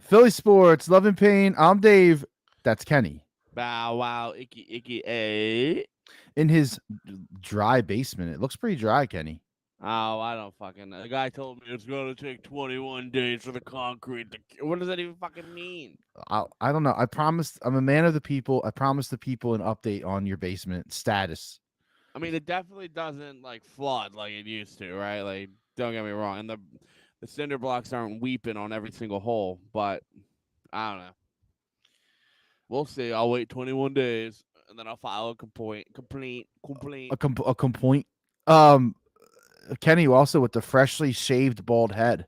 Philly Sports, Love and Pain. I'm Dave. That's Kenny. Bow wow, icky, a. In his dry basement. It looks pretty dry, Kenny. Oh, I don't fucking know. The guy told me it's going to take 21 days for the concrete to. What does that even fucking mean? I don't know. I promised. I'm a man of the people. I promised the people an update on your basement status. I mean, it definitely doesn't like flood like it used to, right? Like, don't get me wrong. And the cinder blocks aren't weeping on every single hole, but I don't know. We'll see. I'll wait 21 days and then I'll file a complaint. A complaint. Um, Kenny also with the freshly shaved bald head.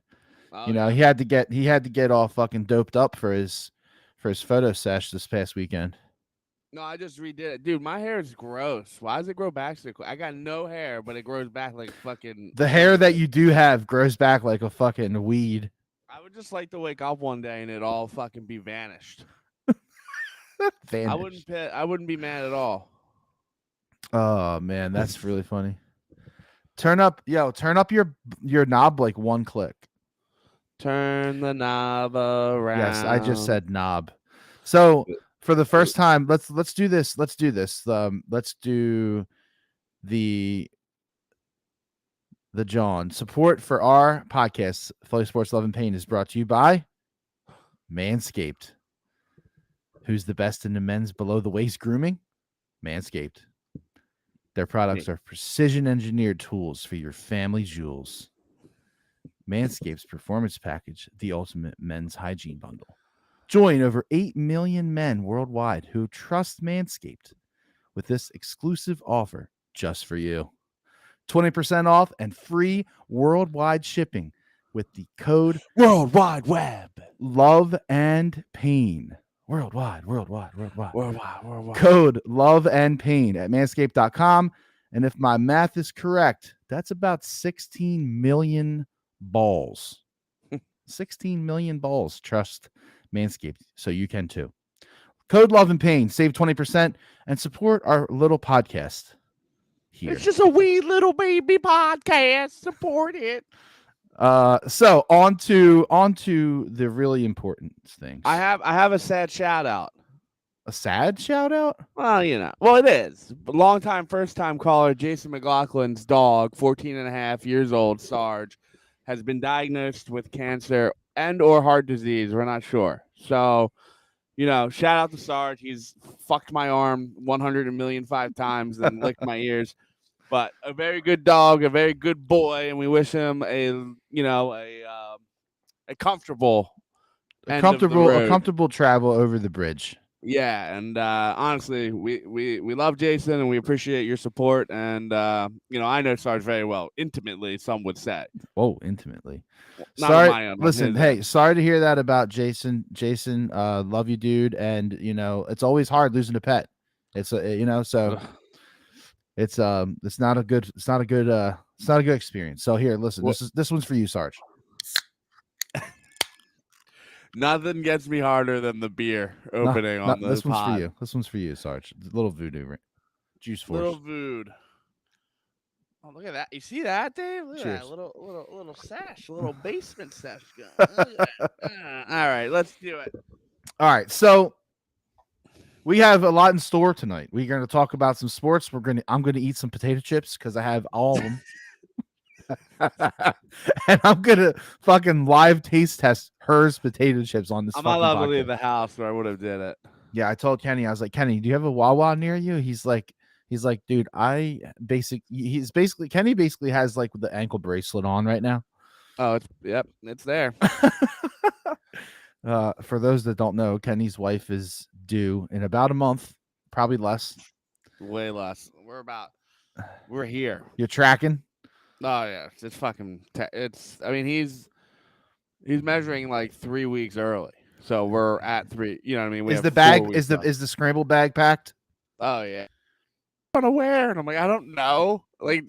Oh You know, yeah. he had to get all fucking doped up for his photo sesh this past weekend. No, I just redid it, dude. My hair is gross. Why does it grow back so quick? I got no hair, but it grows back like fucking. The hair that you do have grows back like a fucking weed. I would just like to wake up one day and it all fucking be vanished. Vanished. I wouldn't be mad at all. Oh man, that's really funny. Turn up your knob like one click. Turn the knob around. Yes, I just said knob. So for the first time, let's do this. Let's do this. Let's do the John. Support for our podcast, Philly Sports Love and Pain, is brought to you by Manscaped. Who's the best in the men's below the waist grooming? Manscaped. Their products are precision engineered tools for your family jewels. Manscaped's Performance Package, the ultimate men's hygiene bundle. Join over 8 million men worldwide who trust Manscaped with this exclusive offer just for you. 20% off and free worldwide shipping with the code World Wide Web. Love and Pain. Worldwide. Worldwide. Code Love and Pain at manscaped.com. And if my math is correct, that's about 16 million balls. 16 million balls. Trust Manscaped, so you can too. Code Love and Pain. Save 20% and support our little podcast here. It's just a wee little baby podcast. Support it. So on to the really important things. I have a sad shout out. A sad shout out? Well, well, it is. Long time, first time caller, Jason McLaughlin's dog, 14 and a half years old, Sarge, has been diagnosed with cancer and or heart disease. We're not sure. So, shout out to Sarge. He's fucked my arm 100,000,005 times and licked my ears. But a very good dog, a very good boy, and we wish him a comfortable comfortable travel over the bridge. Yeah, and honestly, we love Jason and we appreciate your support. And I know Sarge very well, intimately, some would say. Oh, intimately. Not sorry. my own, listen, hey, sorry to hear that about Jason. Jason, love you, dude. And it's always hard losing a pet. It's so. It's not a good experience. So here, listen, this one's for you, Sarge. Nothing gets me harder than the beer opening on this one's pod. for you. This one's for you, Sarge. Little voodoo juice force. Little vood. Oh, look at that! You see that, Dave? Look Cheers. at that little sash, little basement sash going. All right, let's do it. All right, so we have a lot in store tonight. We're going to talk about some sports. I'm going to eat some potato chips because I have all of them. And I'm going to fucking live taste test Herr's potato chips on this. I'm not allowed to leave the house, or I would have did it. Yeah, I told Kenny, I was like, Kenny, do you have a Wawa near you? He's like, dude, Kenny basically has like the ankle bracelet on right now. Oh, it's there. For those that don't know, Kenny's wife is due in about a month, probably less. Way less. We're here. You're tracking? Oh yeah, it's fucking. He's measuring like 3 weeks early, so we're at 3. You know what I mean? We is have the bag 4 weeks is the scramble bag packed? Oh yeah. What to wear? And I'm like, I don't know. Like,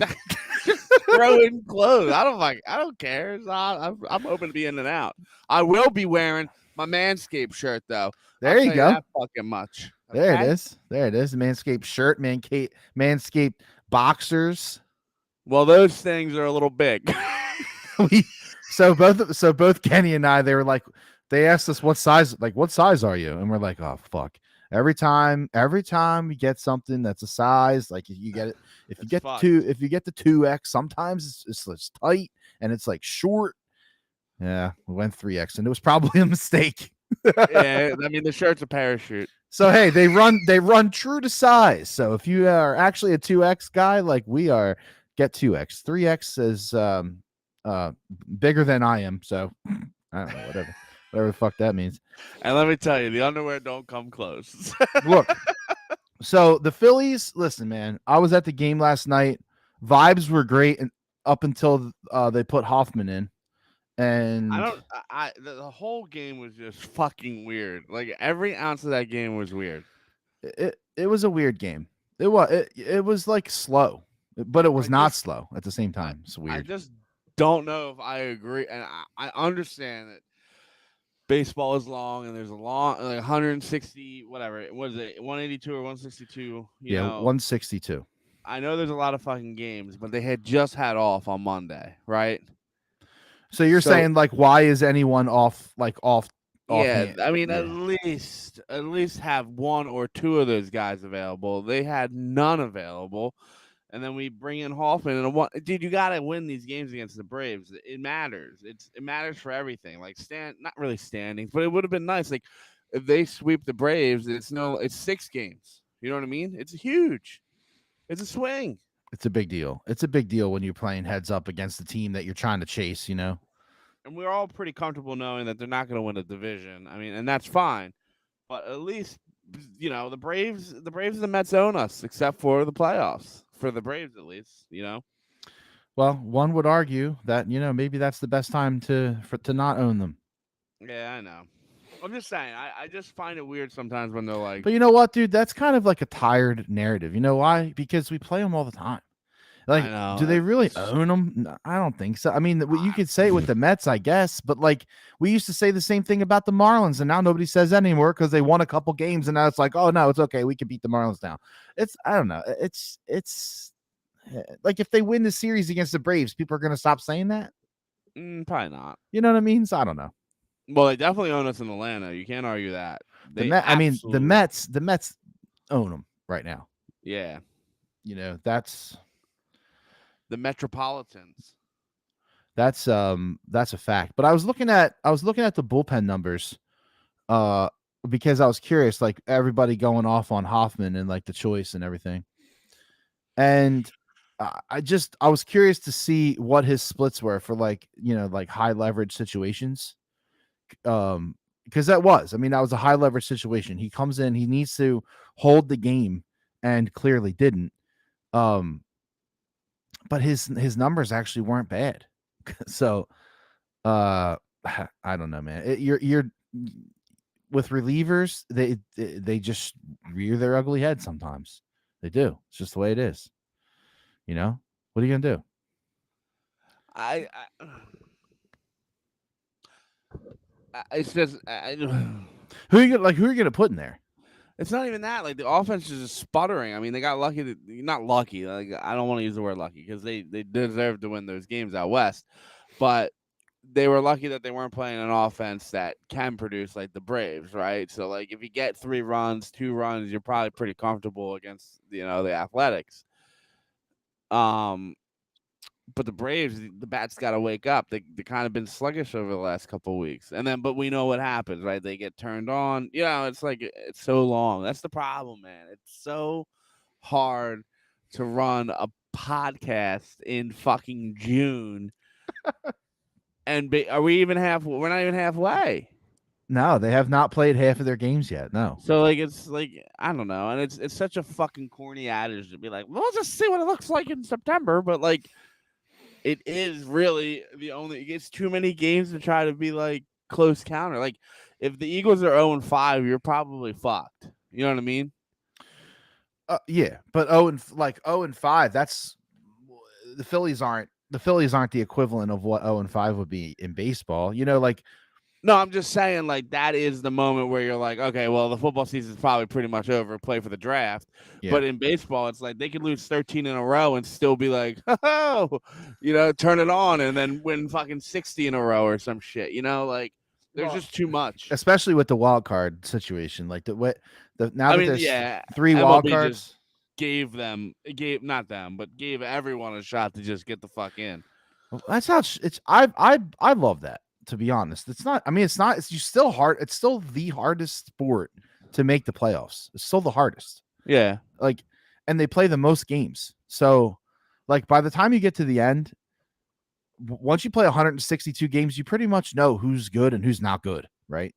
just throw in clothes. I don't care. I'm open to be in and out. I will be wearing my Manscaped shirt though. There you go. That fucking much. Okay? There it is. There it is. Manscaped shirt, Manscaped boxers. Well, those things are a little big. So both Kenny and I, they were like, They asked us what size are you? And we're like, oh fuck. Every time we get something that's a size, like if you get it, if you get the 2X, sometimes it's tight and it's like short. Yeah, we went 3X and it was probably a mistake. Yeah, I mean the shirt's a parachute. So hey, they run true to size. So if you are actually a 2X guy like we are, get 2X. 3X is bigger than I am, so I don't know, whatever the fuck that means. And let me tell you, the underwear don't come close. Look, so the Phillies, listen, man, I was at the game last night. Vibes were great and up until they put Hoffman in. And the whole game was just fucking weird. Like every ounce of that game was weird. It was a weird game. It was like slow, but it was not slow at the same time. It's weird. I just don't know if I agree, and I understand that baseball is long, and there's a long, like 160, whatever. What is it, 182 or 162? You know, 162. I know there's a lot of fucking games, but they had just had off on Monday, right? So you're saying like, why is anyone off? Yeah, I mean, at least have one or two of those guys available. They had none available. And then we bring in Hoffman, and dude, you gotta win these games against the Braves. It matters. It matters for everything. Like not really standings, but it would have been nice. Like if they sweep the Braves, it's 6 games. You know what I mean? It's huge. It's a swing. It's a big deal. It's a big deal when you're playing heads up against the team that you're trying to chase. You know. And we're all pretty comfortable knowing that they're not going to win a division. I mean, and that's fine. But at least the Braves and the Mets own us, except for the playoffs. For the Braves, at least, Well, one would argue that maybe that's the best time to not own them. Yeah, I know. I'm just saying. I just find it weird sometimes when they're like. But you know what, dude? That's kind of like a tired narrative. You know why? Because we play them all the time. Like, do they really own them? No, I don't think so. I mean, you could say it with the Mets, I guess, but like we used to say the same thing about the Marlins, and now nobody says that anymore because they won a couple games, and now it's like, oh no, it's okay, we can beat the Marlins now. I don't know. It's like if they win the series against the Braves, people are going to stop saying that. Probably not. You know what I mean? So I don't know. Well, they definitely own us in Atlanta. You can't argue that. The Mets own them right now. Yeah. That's. The Metropolitans. That's a fact. But I was looking at the bullpen numbers because I was curious, like everybody going off on Hoffman and like the choice and everything. And I was curious to see what his splits were for like high leverage situations. Because that was a high leverage situation. He comes in, he needs to hold the game and clearly didn't. But his numbers actually weren't bad. So I don't know, man. You're with relievers, they just rear their ugly head sometimes. They do. It's just the way it is. What are you gonna do? It's just who are you gonna put in there? It's not even that. Like the offense is just sputtering. I mean, they got lucky. Not lucky. Like I don't want to use the word lucky because they deserve to win those games out west, but they were lucky that they weren't playing an offense that can produce like the Braves, right? So like if you get 3 runs, 2 runs, you're probably pretty comfortable against the Athletics. But the Braves, the bats got to wake up. They kind of been sluggish over the last couple of weeks. But we know what happens, right? They get turned on. It's like it's so long. That's the problem, man. It's so hard to run a podcast in fucking June. And are we even we're not even halfway. No, they have not played half of their games yet. No. So it's like I don't know, and it's such a fucking corny adage to be like, well, let's just see what it looks like in September, but like it is really it's too many games to try to be like close counter. Like if the Eagles are 0-5, you're probably fucked. You know what I mean? Yeah, but 0-5, that's the Phillies aren't the equivalent of what 0-5 would be in baseball. No, I'm just saying, like, that is the moment where you're like, okay, well, the football season is probably pretty much over. Play for the draft. Yeah. But in baseball, it's like they could lose 13 in a row and still be like, oh, turn it on and then win fucking 60 in a row or some shit. Like There's just too much. Especially with the wild card situation. Like now I that mean, there's yeah, 3 wild MLB cards. just gave everyone a shot to just get the fuck in. That's how it's. I love that. To be honest, it's not. I mean, it's not. It's still hard. It's still the hardest sport to make the playoffs. It's still the hardest. Yeah. Like, and they play the most games. So, like, by the time you get to the end, once you play 162 games, you pretty much know who's good and who's not good, right?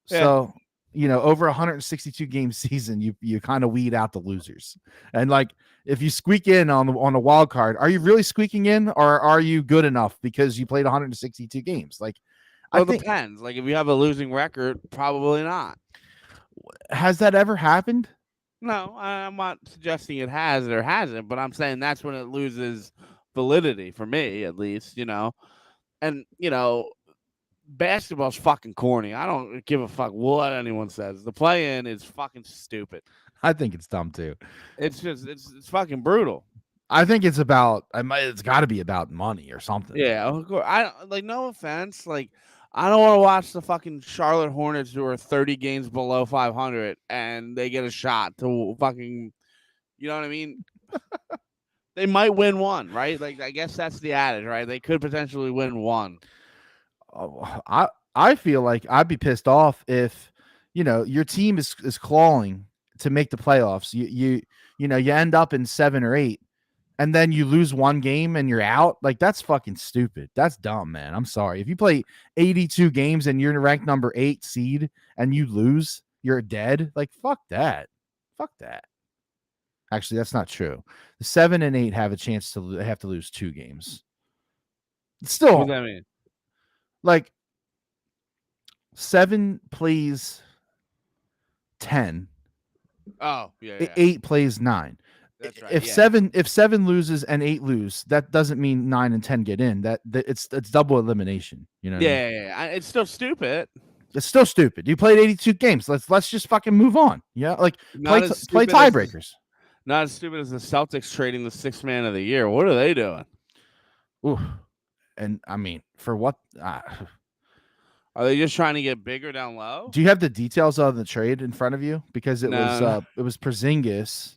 Yeah. So, over 162 game season, you kind of weed out the losers. And like, if you squeak in on a wild card, are you really squeaking in, or are you good enough because you played 162 games? Like, it depends. Like, if you have a losing record, probably not. Has that ever happened? No, I'm not suggesting it has or hasn't, but I'm saying that's when it loses validity for me, at least. And basketball's fucking corny. I don't give a fuck what anyone says. The play-in is fucking stupid. I think it's dumb too. It's just it's fucking brutal. I think it's about. It's got to be about money or something. Yeah, of course. No offense. Like, I don't want to watch the fucking Charlotte Hornets who are 30 games below 500 and they get a shot to fucking. You know what I mean? They might win one, right? Like, I guess that's the adage, right? They could potentially win one. I feel like I'd be pissed off if your team is clawing to make the playoffs. You end up in 7 or 8, and then you lose one game and you're out. Like, that's fucking stupid. That's dumb, man. I'm sorry. If you play 82 games and you're ranked number 8 seed and you lose, you're dead. Like, fuck that. Fuck that. Actually, that's not true. The 7 and 8 have a chance to have to lose 2 games. Still, what does that mean? Like, 7 plays 10. Oh, yeah. 8 plays 9. That's right. If 7 loses and 8 lose, that doesn't mean 9 and 10 get in. That it's double elimination. You know? Yeah. It's still stupid. It's still stupid. You played 82 games. Let's just fucking move on. Yeah, like play tiebreakers. Not as stupid as the Celtics trading the 6th man of the year. What are they doing? Ooh, and I mean, for what? Are they just trying to get bigger down low? Do you have the details of the trade in front of you? Because it was Porzingis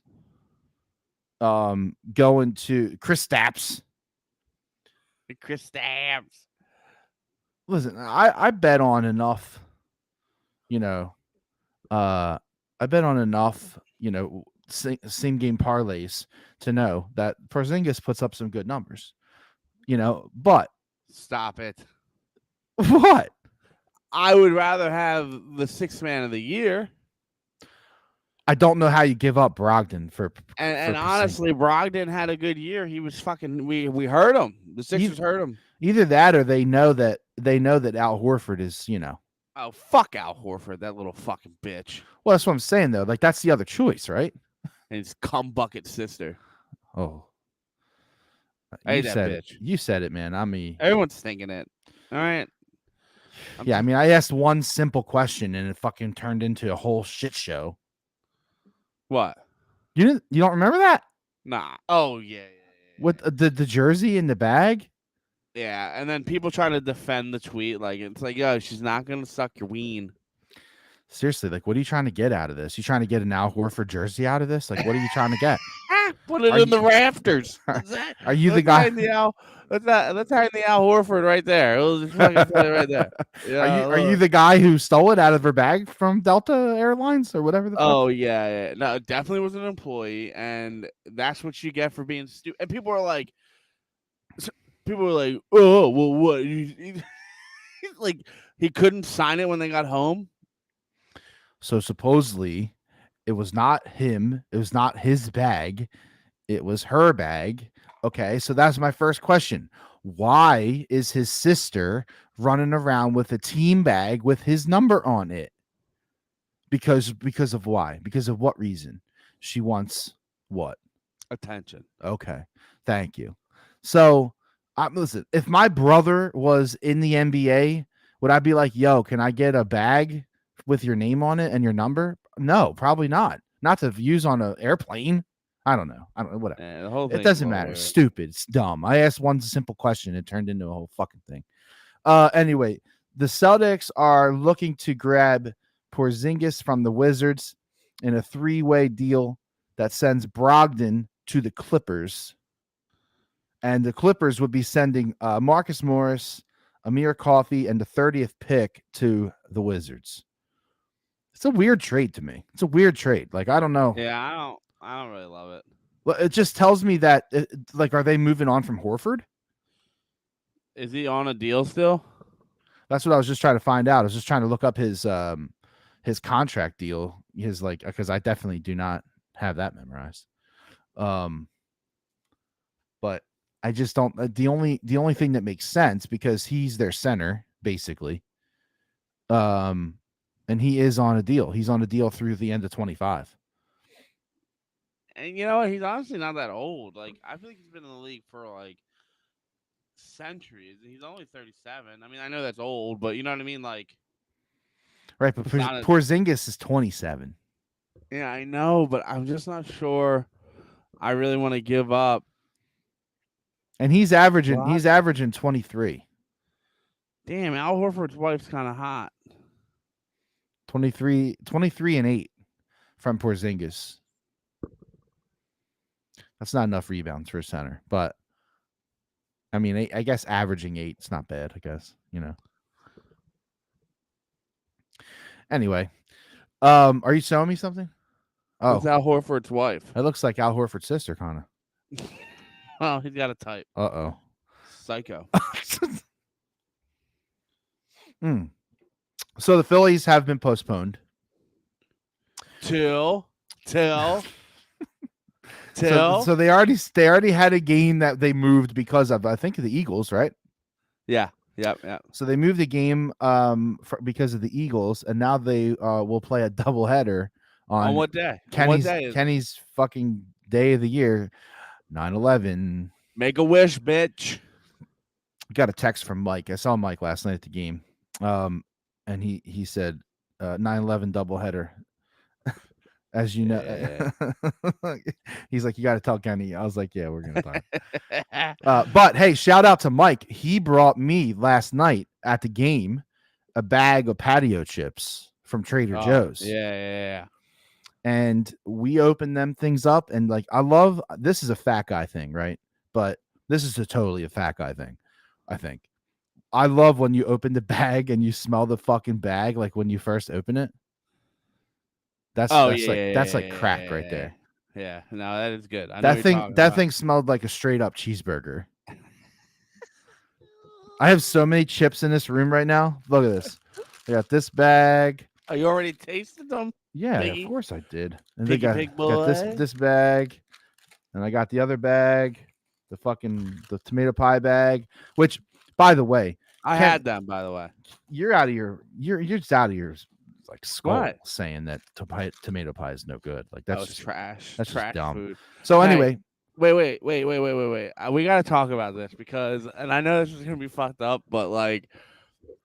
going to Kristaps. Listen, I bet on enough, I bet on enough, same game parlays to know that Porzingis puts up some good numbers, but stop it. What? I would rather have the 6th man of the year. I don't know how you give up Brogdon for honestly, Brogdon had a good year. He was fucking. We heard him. The Sixers heard him. Either that, or they know that Al Horford is, Oh, fuck Al Horford, that little fucking bitch. Well, that's what I'm saying though. Like, that's the other choice, right? And his cum bucket sister. Oh, I hate that bitch. You said it, man. Everyone's thinking it. All right. I mean, I asked one simple question and it fucking turned into a whole shit show. What? You don't remember that? Nah. Oh yeah. With the jersey in the bag? Yeah, and then people trying to defend the tweet, like it's like, yo, she's not gonna suck your ween. Seriously, like, what are you trying to get out of this? You trying to get an Al Horford jersey out of this? Like, what are you trying to get? Put it in the rafters. Are you the guy? Let's hang the Al Horford right there. We'll just fucking put it right there. Yeah, are you the guy who stole it out of her bag from Delta Airlines or whatever? Oh yeah. No, it definitely was an employee, and that's what you get for being stupid. And people were like, oh, well, what? Like, he couldn't sign it when they got home. So supposedly, it was not him. It was not his bag. It was her bag. Okay, so that's my first question. Why is his sister running around with a team bag with his number on it? Because of why? Because of what reason? She wants what? Attention. Okay, thank you. So, listen, if my brother was in the NBA, would I be like, yo, can I get a bag with your name on it and your number? No, probably not. Not to use on an airplane. I don't know. Whatever. Yeah, the whole it doesn't matter. Weird. Stupid. It's dumb. I asked one simple question. It turned into a whole fucking thing. Anyway, the Celtics are looking to grab Porzingis from the Wizards in a 3-way deal that sends Brogdon to the Clippers. And the Clippers would be sending Marcus Morris, Amir Coffey, and the 30th pick to the Wizards. It's a weird trade to me. It's a weird trade. Like, I don't know. Yeah, I don't really love it. Well, it just tells me that, like, are they moving on from Horford? Is he on a deal still? That's what I was just trying to find out. I was just trying to look up his contract deal. His, like, because I definitely do not have that memorized. But I just don't. The only thing that makes sense, because he's their center basically. And he is on a deal. He's on a deal through the end of 25. And you know what? He's honestly not that old. Like, I feel like he's been in the league for like centuries. He's only 37. I mean, I know that's old, but you know what I mean? Like, right, but Porzingis is 27. Yeah, I know, but I'm just not sure I really want to give up. And he's averaging 23. Damn, Al Horford's wife's kind of hot. 23 and 8 from Porzingis. That's not enough rebounds for a center, but I mean, I guess averaging 8 is not bad, I guess, you know. Anyway, are you showing me something? Oh, it's Al Horford's wife. It looks like Al Horford's sister, kind of. Oh, he's got a type. Uh-oh. Psycho. So the Phillies have been postponed. Till. So they already had a game that they moved because of, I think, the Eagles, right? Yeah. Yep. So they moved the game because of the Eagles, and now they will play a doubleheader on what day? Kenny's fucking day of the year, 9/11. Make a wish, bitch. Got a text from Mike. I saw Mike last night at the game, and he said 9/11 doubleheader. As you know, he's like, you got to tell Kenny. I was like, yeah, we're gonna talk. But hey, shout out to Mike. He brought me last night at the game a bag of patio chips from Trader Joe's. Yeah. And we opened them things up, and like, I love, this is a fat guy thing, right? But this is totally a fat guy thing, I think. I love when you open the bag and you smell the fucking bag, like when you first open it. That's like crack right there. Yeah, no, that is good. That thing smelled like a straight up cheeseburger. I have so many chips in this room right now. Look at this. I got this bag. Oh, you already tasted them? Yeah, of course I did. And they got this bag, and I got the other bag, the tomato pie bag. Which, by the way, I had them. By the way, you're just out of your like skull saying that tomato pie is no good. Like that's just trash. That's trash just dumb. Food. So anyway, wait. We gotta talk about this because, and I know this is gonna be fucked up, but like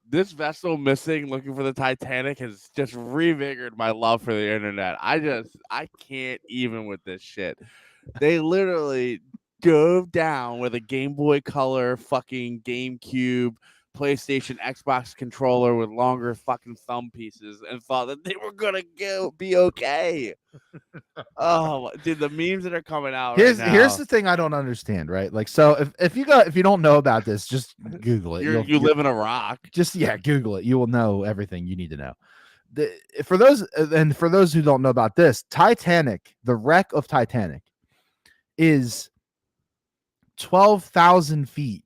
this vessel missing, looking for the Titanic, has just revigored my love for the internet. I can't even with this shit. They literally dove down with a Game Boy Color, fucking GameCube, PlayStation, Xbox controller with longer fucking thumb pieces and thought that they were gonna be okay. Oh, dude, the memes that are coming out here's the thing I don't understand, right? Like, so if you don't know about this, just Google it. You live in a rock. Just Google it. You will know everything you need to know. For those who don't know about this, Titanic, the wreck of Titanic, is 12,000 feet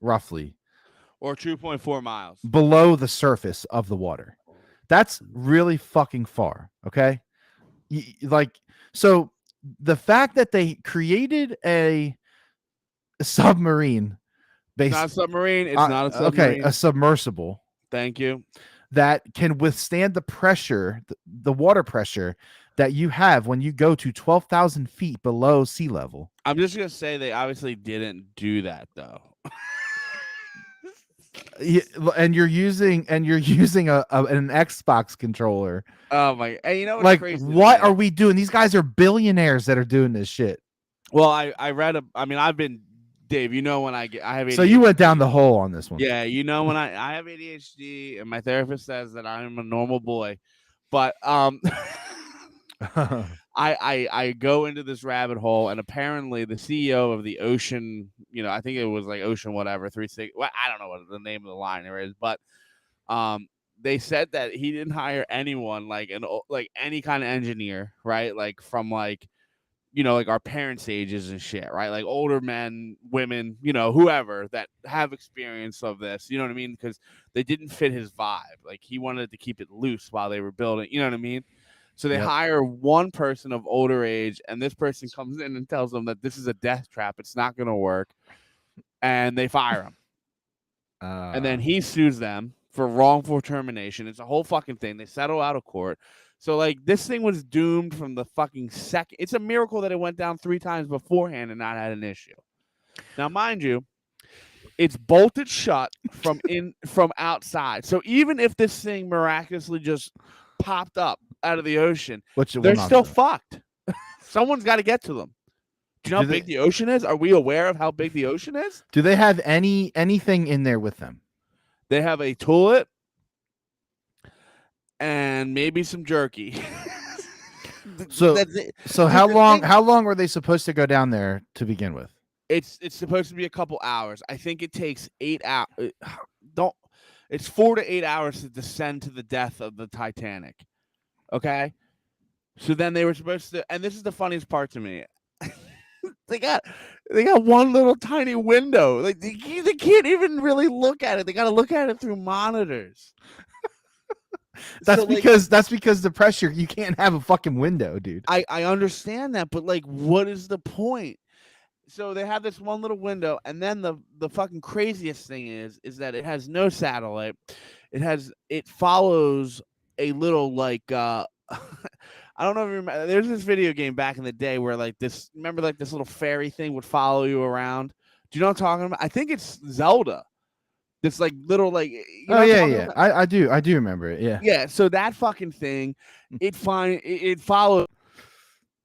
roughly, or 2.4 miles below the surface of the water. That's really fucking far. Okay. So the fact that they created a submarine it's not a submarine. It's not a submarine. Okay, a submersible. Thank you. That can withstand the pressure, the water pressure that you have when you go to 12,000 feet below sea level. I'm just gonna say they obviously didn't do that though. And you're using an Xbox controller. Oh my! And you know what's like crazy? What are we doing? These guys are billionaires that are doing this shit. Well, I read. I've been Dave, you know when I have ADHD. So you went down the hole on this one. Yeah, you know when I have ADHD and my therapist says that I'm a normal boy, but I go into this rabbit hole, and apparently the CEO of the Ocean, I think it was like Ocean whatever 36. Well, I don't know what the name of the liner is, but they said that he didn't hire anyone like any kind of engineer, right? Like from like our parents' ages and shit, right? Like older men, women, whoever that have experience of this, you know what I mean? Because they didn't fit his vibe. Like he wanted to keep it loose while they were building, you know what I mean? So they hire one person of older age, and this person comes in and tells them that this is a death trap. It's not going to work. And they fire him. And then he sues them for wrongful termination. It's a whole fucking thing. They settle out of court. So, like, this thing was doomed from the fucking second. It's a miracle that it went down 3 times beforehand and not had an issue. Now, mind you, it's bolted shut from outside. So even if this thing miraculously just popped up out of the ocean, they're still fucked. Someone's got to get to them. Do you know how big the ocean is? Are we aware of how big the ocean is? Do they have anything in there with them? They have a toilet and maybe some jerky. So how long were they supposed to go down there to begin with? It's supposed to be a couple hours. I think it takes 8 hours. It's 4 to 8 hours to descend to the death of the Titanic. Okay? So then they were supposed to, and this is the funniest part to me. They got one little tiny window. Like they can't even really look at it. They got to look at it through monitors. That's because the pressure. You can't have a fucking window, dude. I understand that, but like, what is the point? So they have this one little window, and then the fucking craziest thing is that it has no satellite. It follows a little like I don't know if you remember. There's this video game back in the day where this little fairy thing would follow you around. Do you know what I'm talking about? I think it's Zelda. This like little like. Yeah. I do remember it. Yeah. Yeah. So that fucking thing, it follows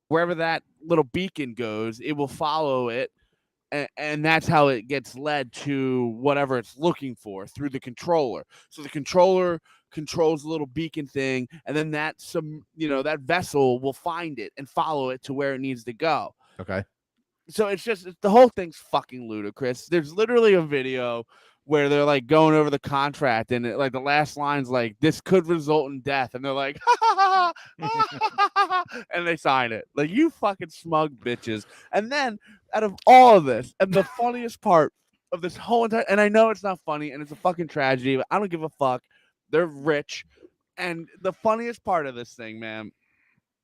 wherever that little beacon goes. It will follow it, and that's how it gets led to whatever it's looking for through the controller. So the controller controls the little beacon thing, and then that vessel will find it and follow it to where it needs to go. Okay. So the whole thing's fucking ludicrous. There's literally a video where they're like going over the contract, and the last line's like, "This could result in death," and they're like, and they sign it. Like, you fucking smug bitches. And then out of all of this, and the funniest part of this whole entire, and I know it's not funny and it's a fucking tragedy, but I don't give a fuck. They're rich, and the funniest part of this thing, man,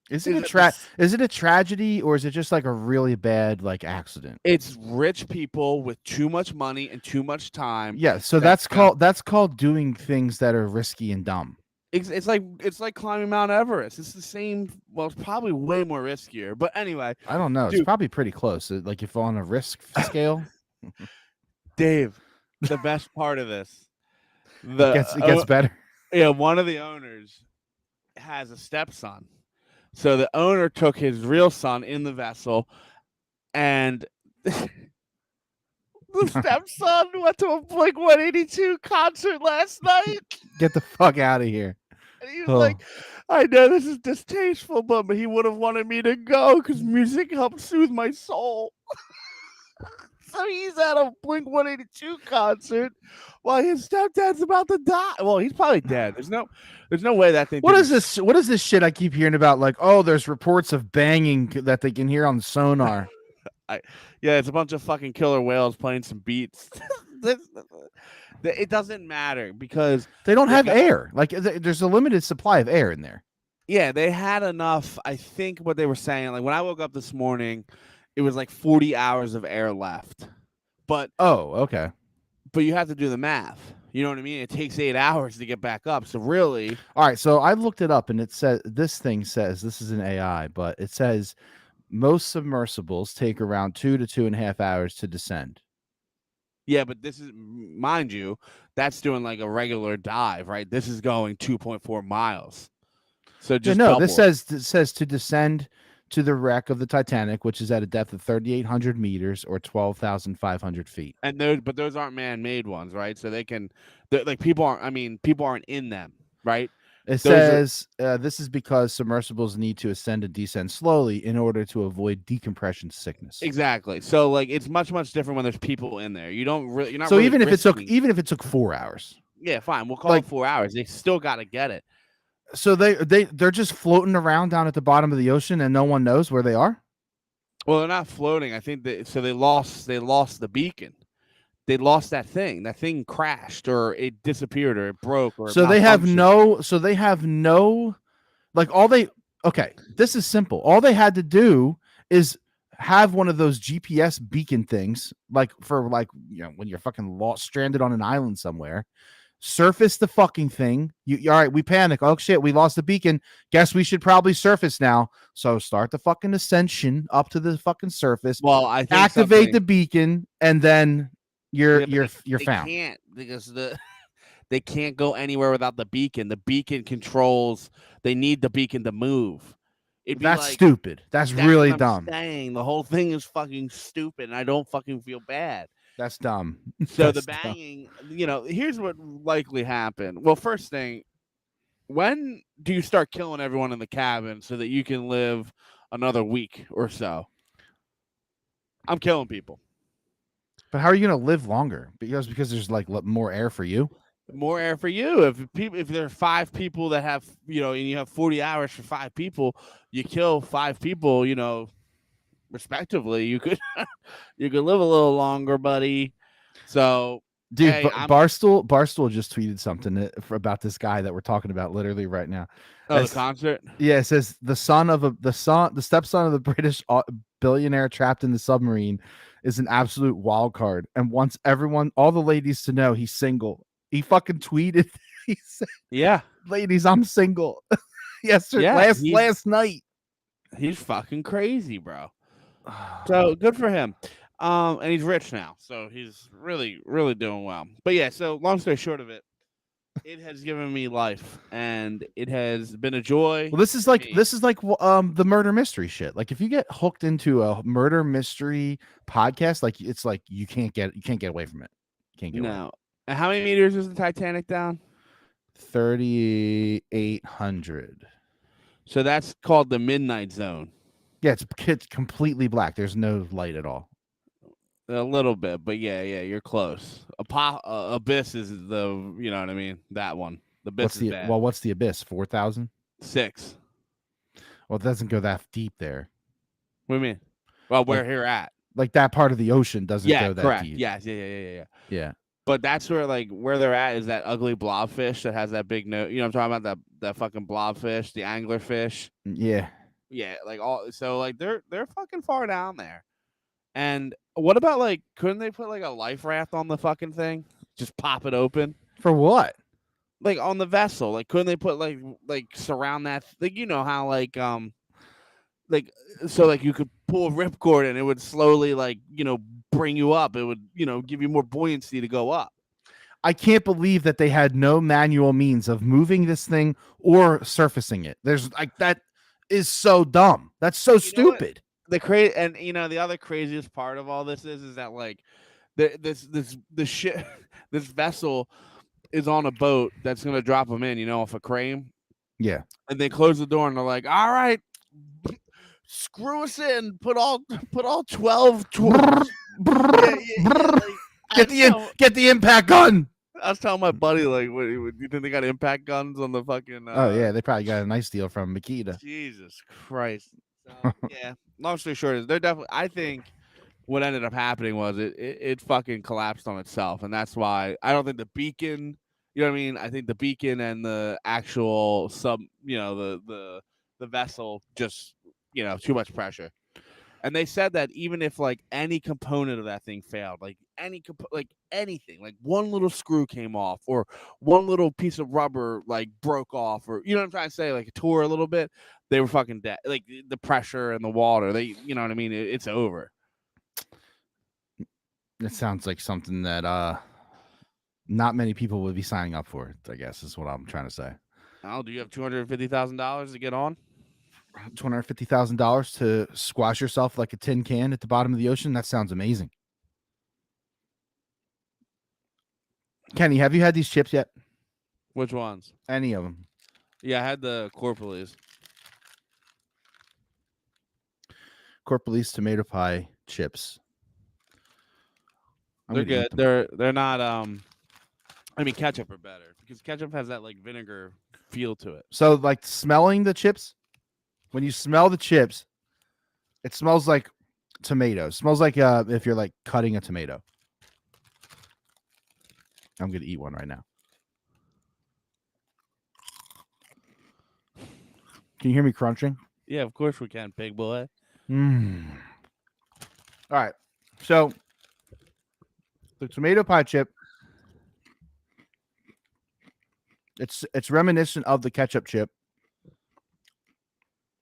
is it a tragedy, or is it just like a really bad accident? It's rich people with too much money and too much time. Yeah, so that's called doing things that are risky and dumb. It's like climbing Mount Everest. It's the same. Well, it's probably way more riskier. But anyway, I don't know. It's probably pretty close. Like if on a risk scale. Dave, the best part of this. It gets better. Yeah, one of the owners has a stepson. So the owner took his real son in the vessel, and the stepson went to a Blink-182 concert last night. Get the fuck out of here. And he was like, I know this is distasteful, but he would have wanted me to go because music helps soothe my soul. So he's at a Blink-182 concert while his stepdad's about to die. Well, he's probably dead. There's no way that thing. What is this shit I keep hearing about? Like, oh, there's reports of banging that they can hear on sonar. Yeah, it's a bunch of fucking killer whales playing some beats. It doesn't matter because they don't have air. Like, there's a limited supply of air in there. Yeah, they had enough. I think what they were saying, like when I woke up this morning, it was like 40 hours of air left. But okay. But you have to do the math. You know what I mean? It takes 8 hours to get back up. So really, all right. So I looked it up, and it says this is an AI, but it says most submersibles take around 2 to 2.5 hours to descend. Yeah, but this is, mind you, that's doing like a regular dive, right? This is going 2.4 miles. So just this says to descend to the wreck of the Titanic, which is at a depth of 3,800 meters or 12,500 feet. And those aren't man-made ones, right? So like people aren't. I mean, people aren't in them, right? It Those are says this is because submersibles need to ascend and descend slowly in order to avoid decompression sickness. exactly. So like it's much different when there's people in there. You're not. So really even if risking, it took 4 hours, yeah, fine. We'll call like it 4 hours. They still got to get it. so they're just floating around down at the bottom of the ocean and no one knows where they are. Well, they're not floating. I think they lost the beacon. They lost that thing. That thing crashed or it disappeared or it broke or So they have no like all they okay, this is simple. All they had to do is have one of those GPS beacon things, like for like when you're fucking lost stranded on an island somewhere. Surface the fucking thing. You all right? We panic. Oh shit, we lost the beacon. Guess we should probably surface now. So start the fucking ascension up to the fucking surface. Well, I think Activate the beacon, and then you're they found. Can't because they can't go anywhere without the beacon. The beacon controls. They need the beacon to move. That's stupid. That's really dumb. Saying the whole thing is fucking stupid, and I don't fucking feel bad. That's dumb. So the banging, here's what likely happened. Well, first thing, when do you start killing everyone in the cabin so that you can live another week or so? I'm killing people. But how are you going to live longer? Because there's like more air for you. More air for you. If there are 5 people that have, and you have 40 hours for 5 people, you kill 5 people, respectively, you could live a little longer, buddy. So, dude, hey, Barstool just tweeted something about this guy that we're talking about literally right now. Oh, the concert. Yeah, it says the stepson of the British billionaire trapped in the submarine is an absolute wild card and wants all the ladies to know he's single. He fucking tweeted. He said, "Yeah, ladies, I'm single." Yesterday, last night. He's fucking crazy, bro. So good for him. And he's rich now, so he's really, really doing well. But yeah, so long story short of it, it has given me life, and it has been a joy. Well, this is like the murder mystery shit. Like if you get hooked into a murder mystery podcast, like it's like you can't get away from it. You can't get away. And how many meters is the Titanic down? 3,800. So that's called the midnight zone. Yeah, it's completely black. There's no light at all. A little bit, but yeah, you're close. Abyss is the, you know what I mean? That one. The abyss is bad. Well, what's the abyss? 4,000? 6. Well, it doesn't go that deep there. What do you mean? Well, where you're at. Like that part of the ocean doesn't go that correct. deep. Yes, yeah. But that's where they're at is that ugly blobfish that has that big nose. You know what I'm talking about? That fucking blobfish, the anglerfish. Yeah. Yeah, they're fucking far down there. And what about couldn't they put a life raft on the fucking thing? Just pop it open? For what? On the vessel. Couldn't they put surround that how so you could pull a ripcord and it would slowly bring you up. It would, give you more buoyancy to go up. I can't believe that they had no manual means of moving this thing or surfacing it. There's that is so dumb. That's so stupid. The other craziest part of all this is that this shit, this vessel is on a boat that's gonna drop them in, off a crane. Yeah. And they close the door and they're like, "All right, screw us in. Put all 12." Get the impact gun. I was telling my buddy, what, you think they got impact guns on the fucking? Oh yeah, they probably got a nice deal from Makita. Jesus Christ. So, yeah. Long story short is they're definitely. I think what ended up happening was it fucking collapsed on itself, and that's why I don't think the beacon. You know what I mean? I think the beacon and the actual the vessel just too much pressure. And they said that even if any component of that thing failed, anything, one little screw came off or one little piece of rubber broke off, or you know what I'm trying to say, tore a little bit, they were fucking dead. The pressure and the water, you know what I mean? It's over. It sounds like something that not many people would be signing up for. I guess is what I'm trying to say. Oh, do you have $250,000 to get on? $250,000 to squash yourself like a tin can at the bottom of the ocean. That sounds amazing. Kenny, have you had these chips yet? Which ones? Any of them? Yeah, I had the Corporales. Corporalese tomato pie chips. They're good. They're not. I mean, ketchup are better because ketchup has that like vinegar feel to it. So, like smelling the chips, when you smell the chips, it smells like tomatoes. It smells like if you're like cutting a tomato. I'm gonna eat one right now. Can you hear me crunching? Yeah, of course we can, big boy. All right. So the tomato pie chip, it's reminiscent of the ketchup chip.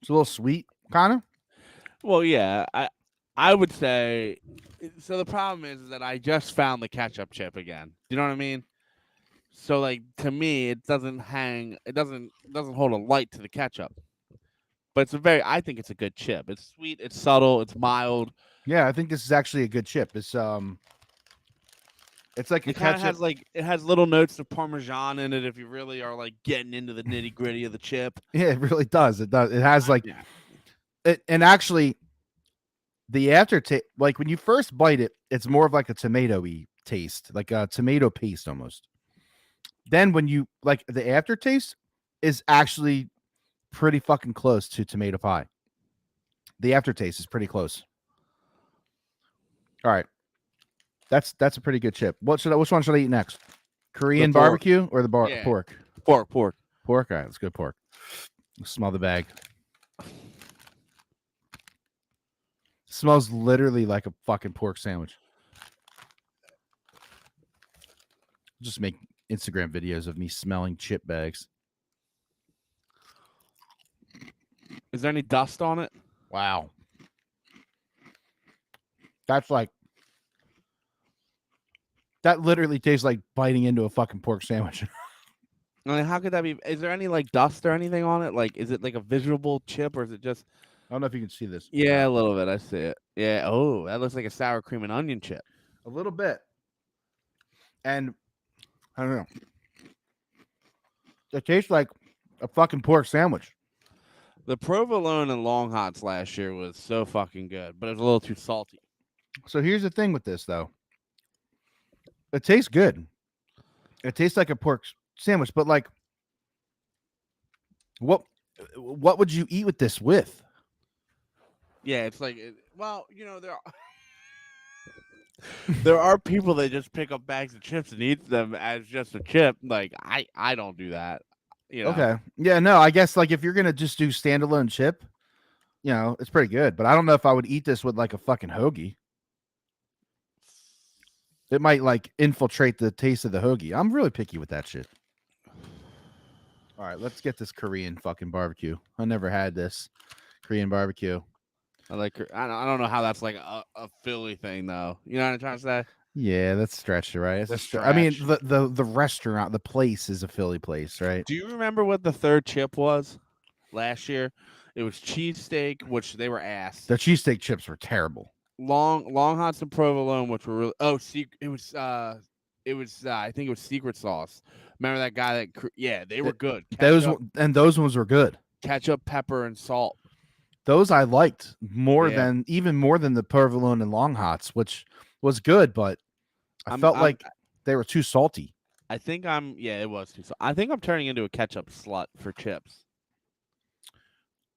It's a little sweet, kind of. Well, yeah, I would say. So the problem is that I just found the ketchup chip again. You know what I mean? So like to me, it doesn't hang. It doesn't hold a light to the ketchup. But I think it's a good chip. It's sweet. It's subtle. It's mild. Yeah, I think this is actually a good chip. It's like a It kind of ketchup. has like it has little notes of Parmesan in it. If you really are like getting into the nitty gritty of the chip. Yeah, it really does. It does. It has like Yeah. it, and actually, the aftertaste, like when you first bite it, it's more of like a tomatoey taste, like a tomato paste almost. Then when you like the aftertaste is actually pretty fucking close to tomato pie. The aftertaste is pretty close. All right. That's a pretty good chip. Which one should I eat next? Korean pork. barbecue or the Yeah. pork? Pork. Pork. All right, let's go pork. Smell the bag. Smells literally like a fucking pork sandwich. Just make Instagram videos of me smelling chip bags. Is there any dust on it? Wow. That's like that literally tastes like biting into a fucking pork sandwich. I mean, how could that be? Is there any like dust or anything on it? Like, is it like a visual chip or is it just? I don't know if you can see this. Yeah, a little bit. I see it. Yeah. Oh, that looks like a sour cream and onion chip. A little bit. And I don't know. It tastes like a fucking pork sandwich. The provolone and long hots last year was so fucking good, but it was a little too salty. So here's the thing with this though. It tastes good. It tastes like a pork sandwich, but like what would you eat with this with? Yeah, it's like, well, there are people that just pick up bags of chips and eat them as just a chip. Like I don't do that. Okay. Yeah, no, I guess like if you're gonna just do standalone chip, it's pretty good. But I don't know if I would eat this with like a fucking hoagie. It might like infiltrate the taste of the hoagie. I'm really picky with that shit. All right, let's get this Korean fucking barbecue. I never had this Korean barbecue. I don't know how that's like a Philly thing though. You know what I'm trying to say? Yeah, that's stretched, right? It's That's I mean, stretch. the restaurant, the place is a Philly place, right? Do you remember what the third chip was last year? It was cheesesteak, which they were ass. The cheesesteak chips were terrible. Long hots and provolone, which were really it was I think it was secret sauce. Remember that guy they were good. Those ones were good. Ketchup, pepper, and salt. Those I liked even more than the provolone and long hots, which was good, but I felt like they were too salty. I think it was too salty. I think I'm turning into a ketchup slut for chips.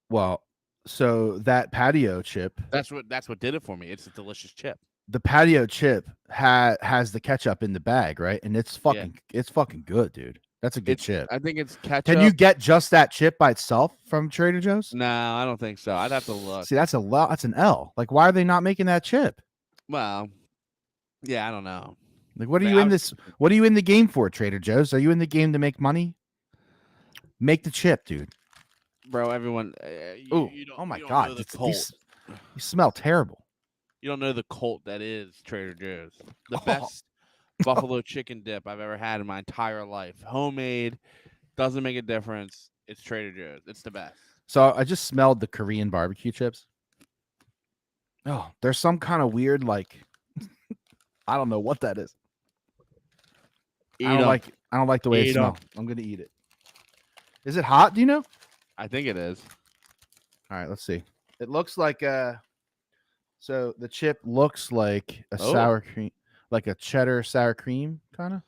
Well, so that patio chip. That's what did it for me. It's a delicious chip. The patio chip has the ketchup in the bag, right? And it's fucking good, dude. That's a good chip. I think it's ketchup. Can you get just that chip by itself from Trader Joe's? No, I don't think so. I'd have to look. See, that's an L. Like, why are they not making that chip? Well, yeah, I don't know. Like, what are you in this? What are you in the game for, Trader Joe's? Are you in the game to make money? Make the chip, dude. Bro, everyone. Oh my god, you smell terrible. You don't know the cult that is Trader Joe's. The best buffalo chicken dip I've ever had in my entire life. Homemade, doesn't make a difference. It's Trader Joe's. It's the best. So I just smelled the Korean barbecue chips. Oh, there's some kind of weird like I don't know what that is. Eat them. I don't like the way it Eat 'em. smells. I'm gonna eat it. Is it hot? Do you know? I think it is. All right, let's see. It looks like so the chip looks like a Oh. sour cream, like a cheddar sour cream kind of.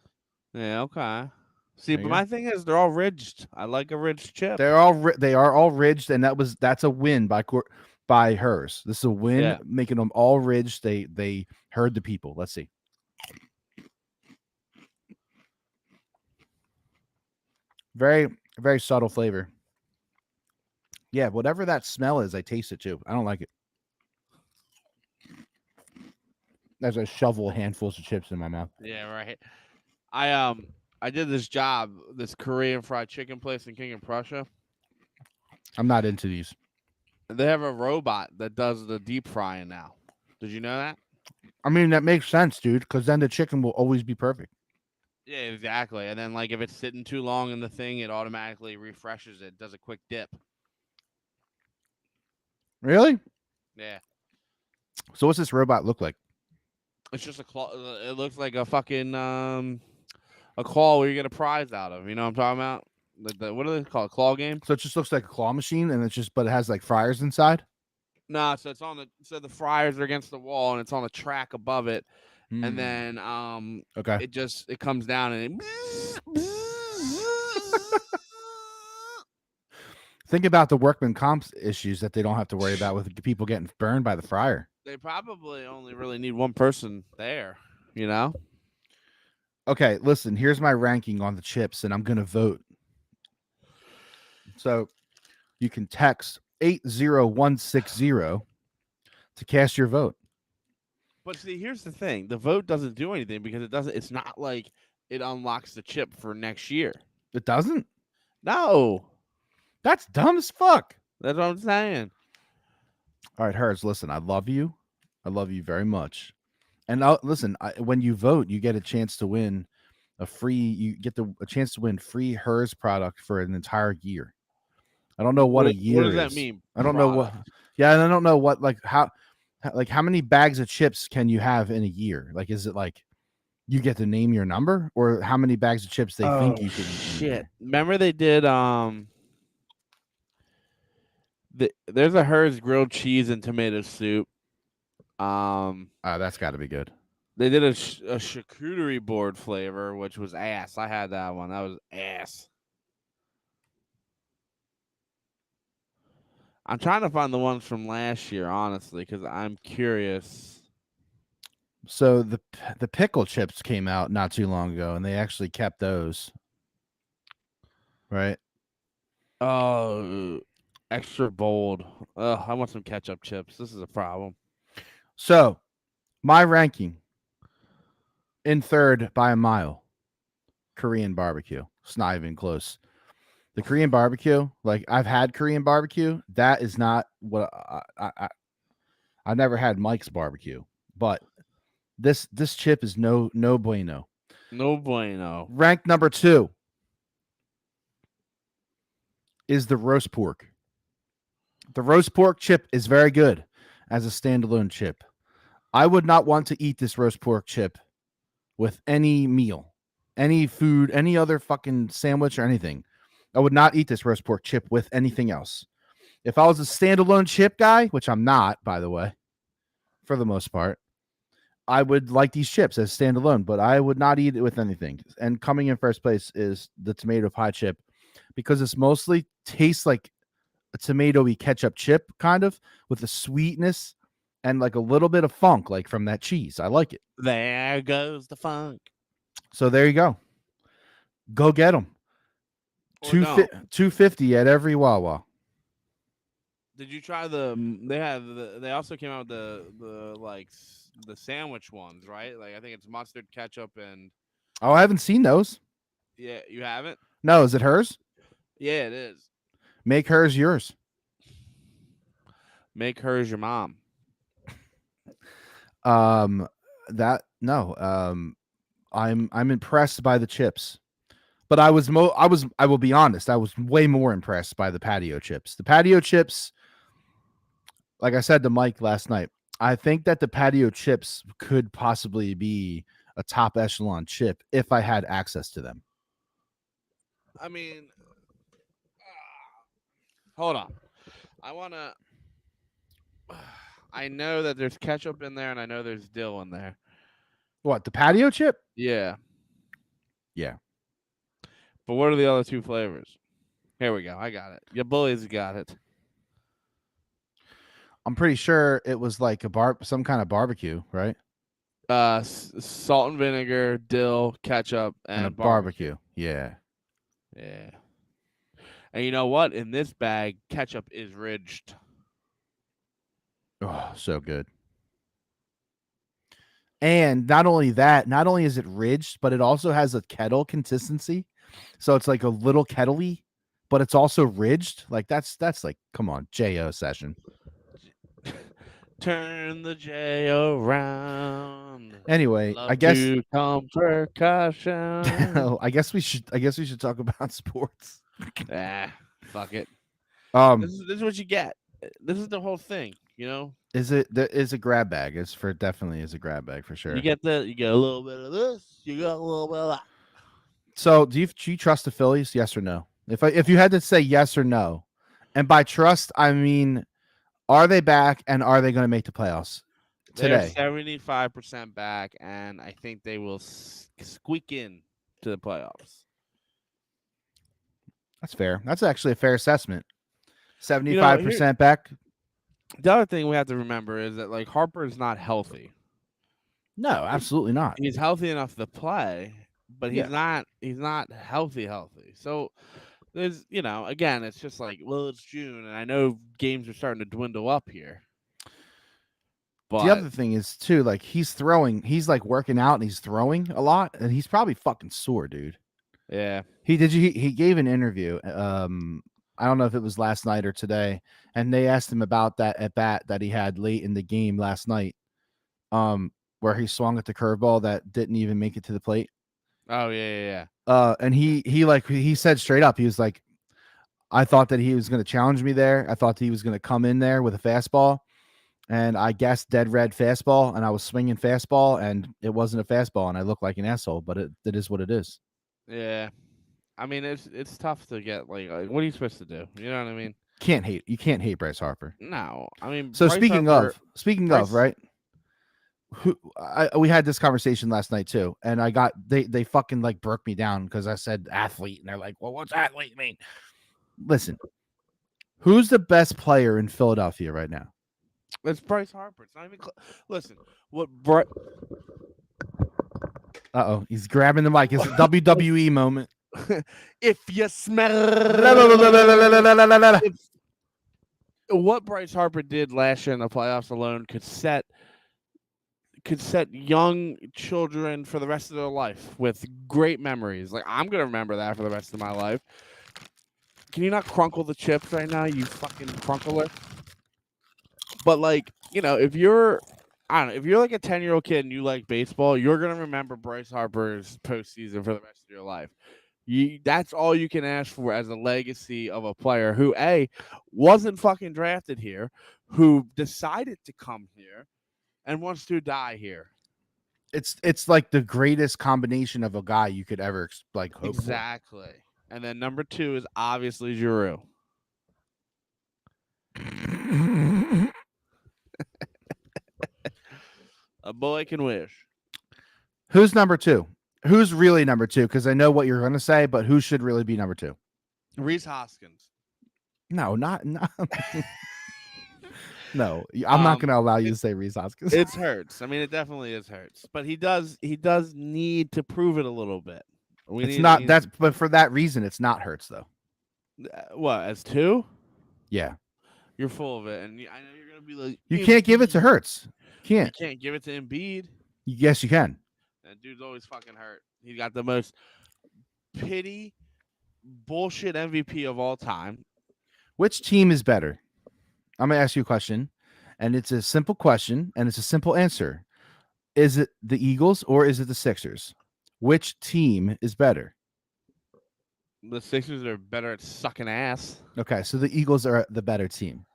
Yeah, okay. See, There you but go. my thing is they're all ridged. I like a ridged chip. They are all ridged, and that's a win by hers. This is a win, Yeah. making them all ridged. They heard the people. Let's see. Very very subtle flavor. Yeah, whatever that smell is, I taste it too. I don't like it. As I shovel handfuls of chips in my mouth. Yeah, right. I did this job, this Korean fried chicken place in King of Prussia. I'm not into these. They have a robot that does the deep frying now. Did you know that? I mean, that makes sense, dude, because then the chicken will always be perfect. Yeah, exactly. And then like if it's sitting too long in the thing, it automatically refreshes it, does a quick dip. Really? Yeah. So what's this robot look like? It's just a claw. It looks like a fucking a claw where you get a prize out of. You know what I'm talking about? What do they call it? Claw game? So it just looks like a claw machine, and but it has like fryers inside. No, so it's on the fryers are against the wall and it's on a track above it, and Hmm. then Okay. it comes down and Think about the workman comp issues that they don't have to worry about with people getting burned by the fryer. they probably only really need one person there, you know? Okay, listen, here's my ranking on the chips, and I'm going to vote. So you can text 80160 to cast your vote. But see, here's the thing: the vote doesn't do anything because it doesn't. It's not like it unlocks the chip for next year. It doesn't? No, That's dumb as fuck. that's what I'm saying. All right, Herz, listen, I love you. I love you very much. And listen, when you vote, you get a chance to win a chance to win free Herz product for an entire year. I don't know what a year What does that is. mean? I don't know what. Yeah, and I don't know what how many bags of chips can you have in a year? Like, is it like you get to name your number, or how many bags of chips they think you can eat? In a Shit! year? Remember they did there's a Her's grilled cheese and tomato soup. That's got to be good. They did a charcuterie board flavor, which was ass. I had that one. That was ass. I'm trying to find the ones from last year, honestly, because I'm curious. So the pickle chips came out not too long ago, and they actually kept those, right? Oh, extra bold. Ugh, I want some ketchup chips. This is a problem. So my ranking in third by a mile, Korean barbecue. It's not even close. The Korean barbecue, like I've had Korean barbecue. That is not what I never had Mike's barbecue, but this chip is no bueno. No bueno. Ranked number 2 is the roast pork. The roast pork chip is very good as a standalone chip. I would not want to eat this roast pork chip with any meal, any food, any other fucking sandwich or anything. I would not eat this roast pork chip with anything else. If I was a standalone chip guy, which I'm not, by the way, for the most part, I would like these chips as standalone, but I would not eat it with anything. And coming in first place is the tomato pie chip because it's mostly tastes like a tomatoey ketchup chip, kind of with a sweetness and like a little bit of funk, like from that cheese. I like it. There goes the funk. So there you go. Go get them. $2.50 at every Wawa. Did you try they also came out with the sandwich ones, right? Like I think it's mustard, ketchup, and Oh, I haven't seen those. yeah, you haven't? No, is it hers? Yeah, it is. Make hers yours. Make hers your mom. I'm impressed by the chips. But I will be honest, I was way more impressed by the patio chips. The patio chips, like I said to Mike last night, I think that the patio chips could possibly be a top echelon chip if I had access to them. I mean, hold on. I want to. I know that there's ketchup in there, and I know there's dill in there. What, the patio chip? Yeah. Yeah. But what are the other two flavors? Here we go. I got it. Your bullies got it. I'm pretty sure it was like some kind of barbecue, right? Salt and vinegar, dill, ketchup, And a and barbecue. Yeah. Yeah. And you know what? In this bag, ketchup is ridged. Oh, so good. And not only that, not only is it ridged, but it also has a kettle consistency. So it's like a little kettley, but it's also ridged. Like that's like, come on, JO session. Turn the J around. Anyway, Love I guess to come percussion. I guess we should talk about sports. Fuck it. Um, This is what you get. This is the whole thing, you know? is a grab bag. It's for definitely is a grab bag for sure. You get a little bit of this, you got a little bit of that. So do you trust the Phillies? Yes or no? If you had to say yes or no, and by trust I mean, are they back and are they going to make the playoffs today? They're 75% back, and I think they will squeak in to the playoffs. That's fair. That's actually a fair assessment. 75% back. The other thing we have to remember is that like Harper is not healthy. No, absolutely not. He's healthy enough to play, but he's Yeah. not healthy. So there's again, it's just like, well, it's June and I know games are starting to dwindle up here. But the other thing is too, like he's like working out and he's throwing a lot and he's probably fucking sore, dude. Yeah. He gave an interview. I don't know if it was last night or today, and they asked him about that at bat that he had late in the game last night, where he swung at the curveball that didn't even make it to the plate. Oh yeah. And he said straight up, he was like, I thought that he was going to challenge me there. I thought he was going to come in there with a fastball, and I guessed dead red fastball, and I was swinging fastball, and it wasn't a fastball, and I looked like an asshole, but it is what it is. Yeah. I mean, it's tough to get like what are you supposed to do? You know what I mean? You can't hate Bryce Harper. No, I mean. So Bryce speaking Harper, of, right? We had this conversation last night too, and they fucking like broke me down because I said athlete, and they're like, "Well, what's athlete mean?" Listen, who's the best player in Philadelphia right now? It's Bryce Harper. It's not even. Listen, what He's grabbing the mic. It's a WWE moment. If you smell what Bryce Harper did last year in the playoffs alone could set young children for the rest of their life with great memories. Like I'm gonna remember that for the rest of my life. Can you not crunkle the chips right now, you fucking crunkler? But like, if you're like a 10-year-old kid and you like baseball, you're gonna remember Bryce Harper's postseason for the rest of your life. That's all you can ask for as a legacy of a player who wasn't fucking drafted here, who decided to come here and wants to die here. It's like the greatest combination of a guy you could ever like hope exactly. For. And then number 2 is obviously Giroux. A boy can wish. Who's number 2? Who's really number 2? Because I know what you're going to say, but who should really be number 2? Rhys Hoskins. No, not. No, I'm not going to allow you to say Rhys Hoskins. It hurts. I mean, it definitely hurts. But he does need to prove it a little bit. But for that reason, it's not Hurts though. What, as 2? Yeah. You're full of it, and I know you're gonna be like, you can't give it to Hurts. You can't give it to Embiid. Yes, you can. That dude's always fucking hurt. He got the most pity bullshit MVP of all time. Which team is better? I'm gonna ask you a question, and it's a simple question, and it's a simple answer. Is it the Eagles or is it the Sixers? Which team is better? The Sixers are better at sucking ass. Okay, so the Eagles are the better team.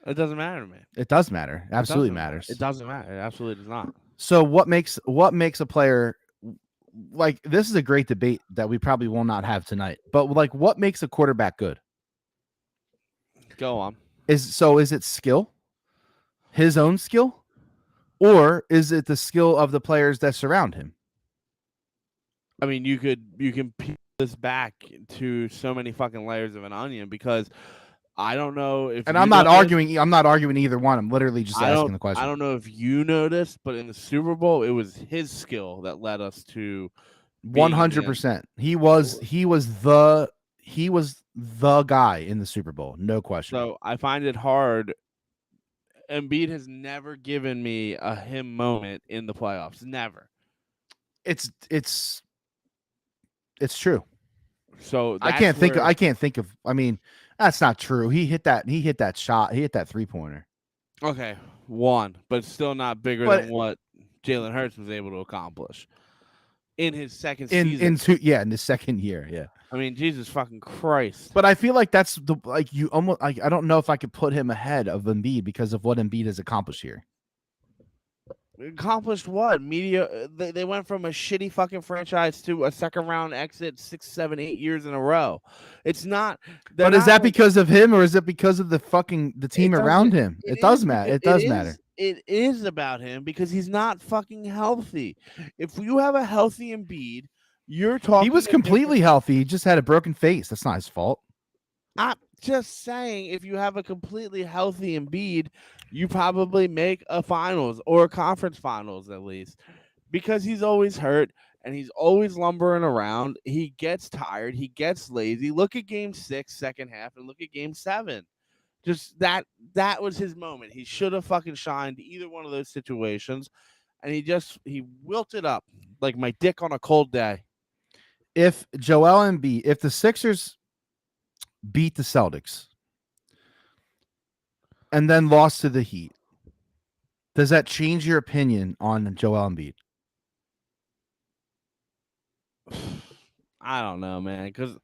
It doesn't matter to me. It does matter. It Absolutely doesn't matter. matters. It doesn't matter. It absolutely does not. So what makes a player like this is a great debate that we probably will not have tonight. But like what makes a quarterback good? Go on. Is it skill? His own skill? Or is it the skill of the players that surround him? I mean, you can peel this back to so many fucking layers of an onion because I don't know if And you I'm not noticed- arguing I'm not arguing either one. I'm literally just asking the I question. don't know if you noticed, but in the Super Bowl, it was his skill that led us to 100%. He was the guy in the Super Bowl. No question. So I find it hard. Embiid has never given me a him moment in the playoffs. Never. It's true. So I can't think of I mean, that's not true. He hit that shot. He hit that 3-pointer. Okay, one, but still not bigger than what Jalen Hurts was able to accomplish in his second season. In the second year, yeah. I mean, Jesus fucking Christ. But I feel like that's the like you almost like I don't know if I could put him ahead of Embiid because of what Embiid has accomplished here. Accomplished what? Media. They went from a shitty fucking franchise to a second round exit 6, 7, 8 years in a row. It's not. But is that because of him or is it because of the team around him? It does matter. It does matter. It is about him because he's not fucking healthy. If you have a healthy Embiid, you're talking. He was completely healthy. He just had a broken face. That's not his fault. I'm just saying, if you have a completely healthy Embiid, you probably make a finals or a conference finals at least, because he's always hurt and he's always lumbering around. He gets tired. He gets lazy. Look at Game 6, second half, and look at Game 7. Just that was his moment. He should have fucking shined either one of those situations, and he wilted up like my dick on a cold day. If Joel Embiid, if the Sixers beat the Celtics and then lost to the Heat, does that change your opinion on Joel Embiid? I don't know, man, because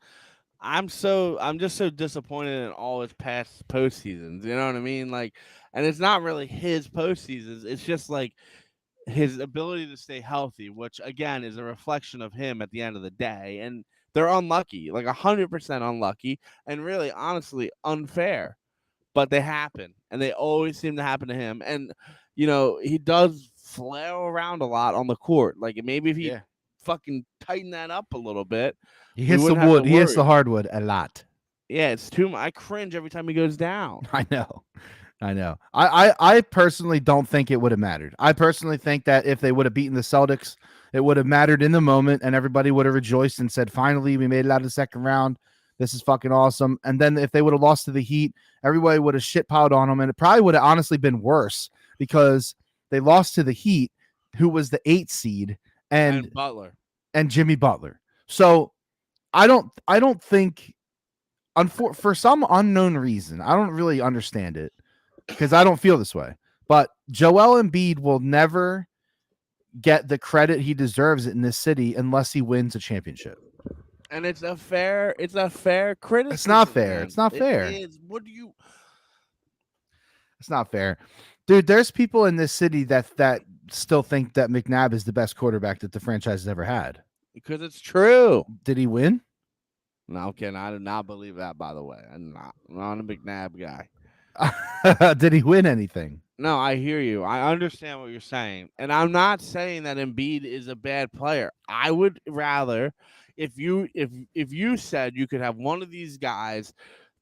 I'm just so disappointed in all his past postseasons. You know what I mean? Like, and it's not really his postseasons. It's just like his ability to stay healthy, which again is a reflection of him at the end of the day. And they're unlucky, like 100% unlucky, and really, honestly, unfair. But they happen, and they always seem to happen to him. And he does flail around a lot on the court. Like maybe if he fucking tighten that up a little bit, he hits the wood. He hits the hardwood a lot. Yeah, it's too much. I cringe every time he goes down. I know. I personally don't think it would have mattered. I personally think that if they would have beaten the Celtics, it would have mattered in the moment, and everybody would have rejoiced and said, "Finally, we made it out of the second round. This is fucking awesome." And then if they would have lost to the Heat, everybody would have shitpiled on them, and it probably would have honestly been worse because they lost to the Heat, who was the 8th seed, and Butler and Jimmy Butler. So I don't think, for some unknown reason, I don't really understand it because I don't feel this way, but Joel Embiid will never get the credit he deserves in this city unless he wins a championship. And it's a fair criticism. It's not fair. It's not fair. It is. It's not fair. Dude, there's people in this city that still think that McNabb is the best quarterback that the franchise has ever had. Because it's true. Did he win? No, Ken, I do not believe that, by the way. I'm not a McNabb guy. Did he win anything? No, I hear you. I understand what you're saying. And I'm not saying that Embiid is a bad player. I would rather if you said you could have one of these guys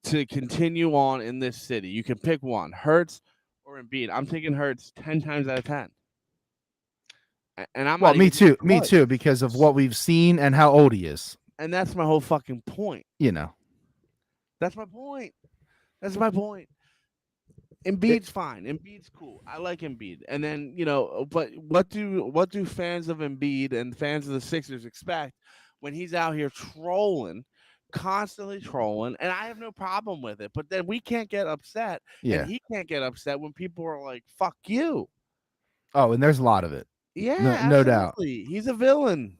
to continue on in this city, you can pick one, Hurts or Embiid. I'm taking Hurts 10 times out of 10. And I'm me too, because of what we've seen and how old he is. And that's my whole fucking point. That's my point. Embiid's fine. Embiid's cool. I like Embiid. And then, but what do fans of Embiid and fans of the Sixers expect when he's out here constantly trolling? And I have no problem with it. But then we can't get upset. Yeah. And he can't get upset when people are like, fuck you. Oh, and there's a lot of it. Yeah, no doubt. He's a villain.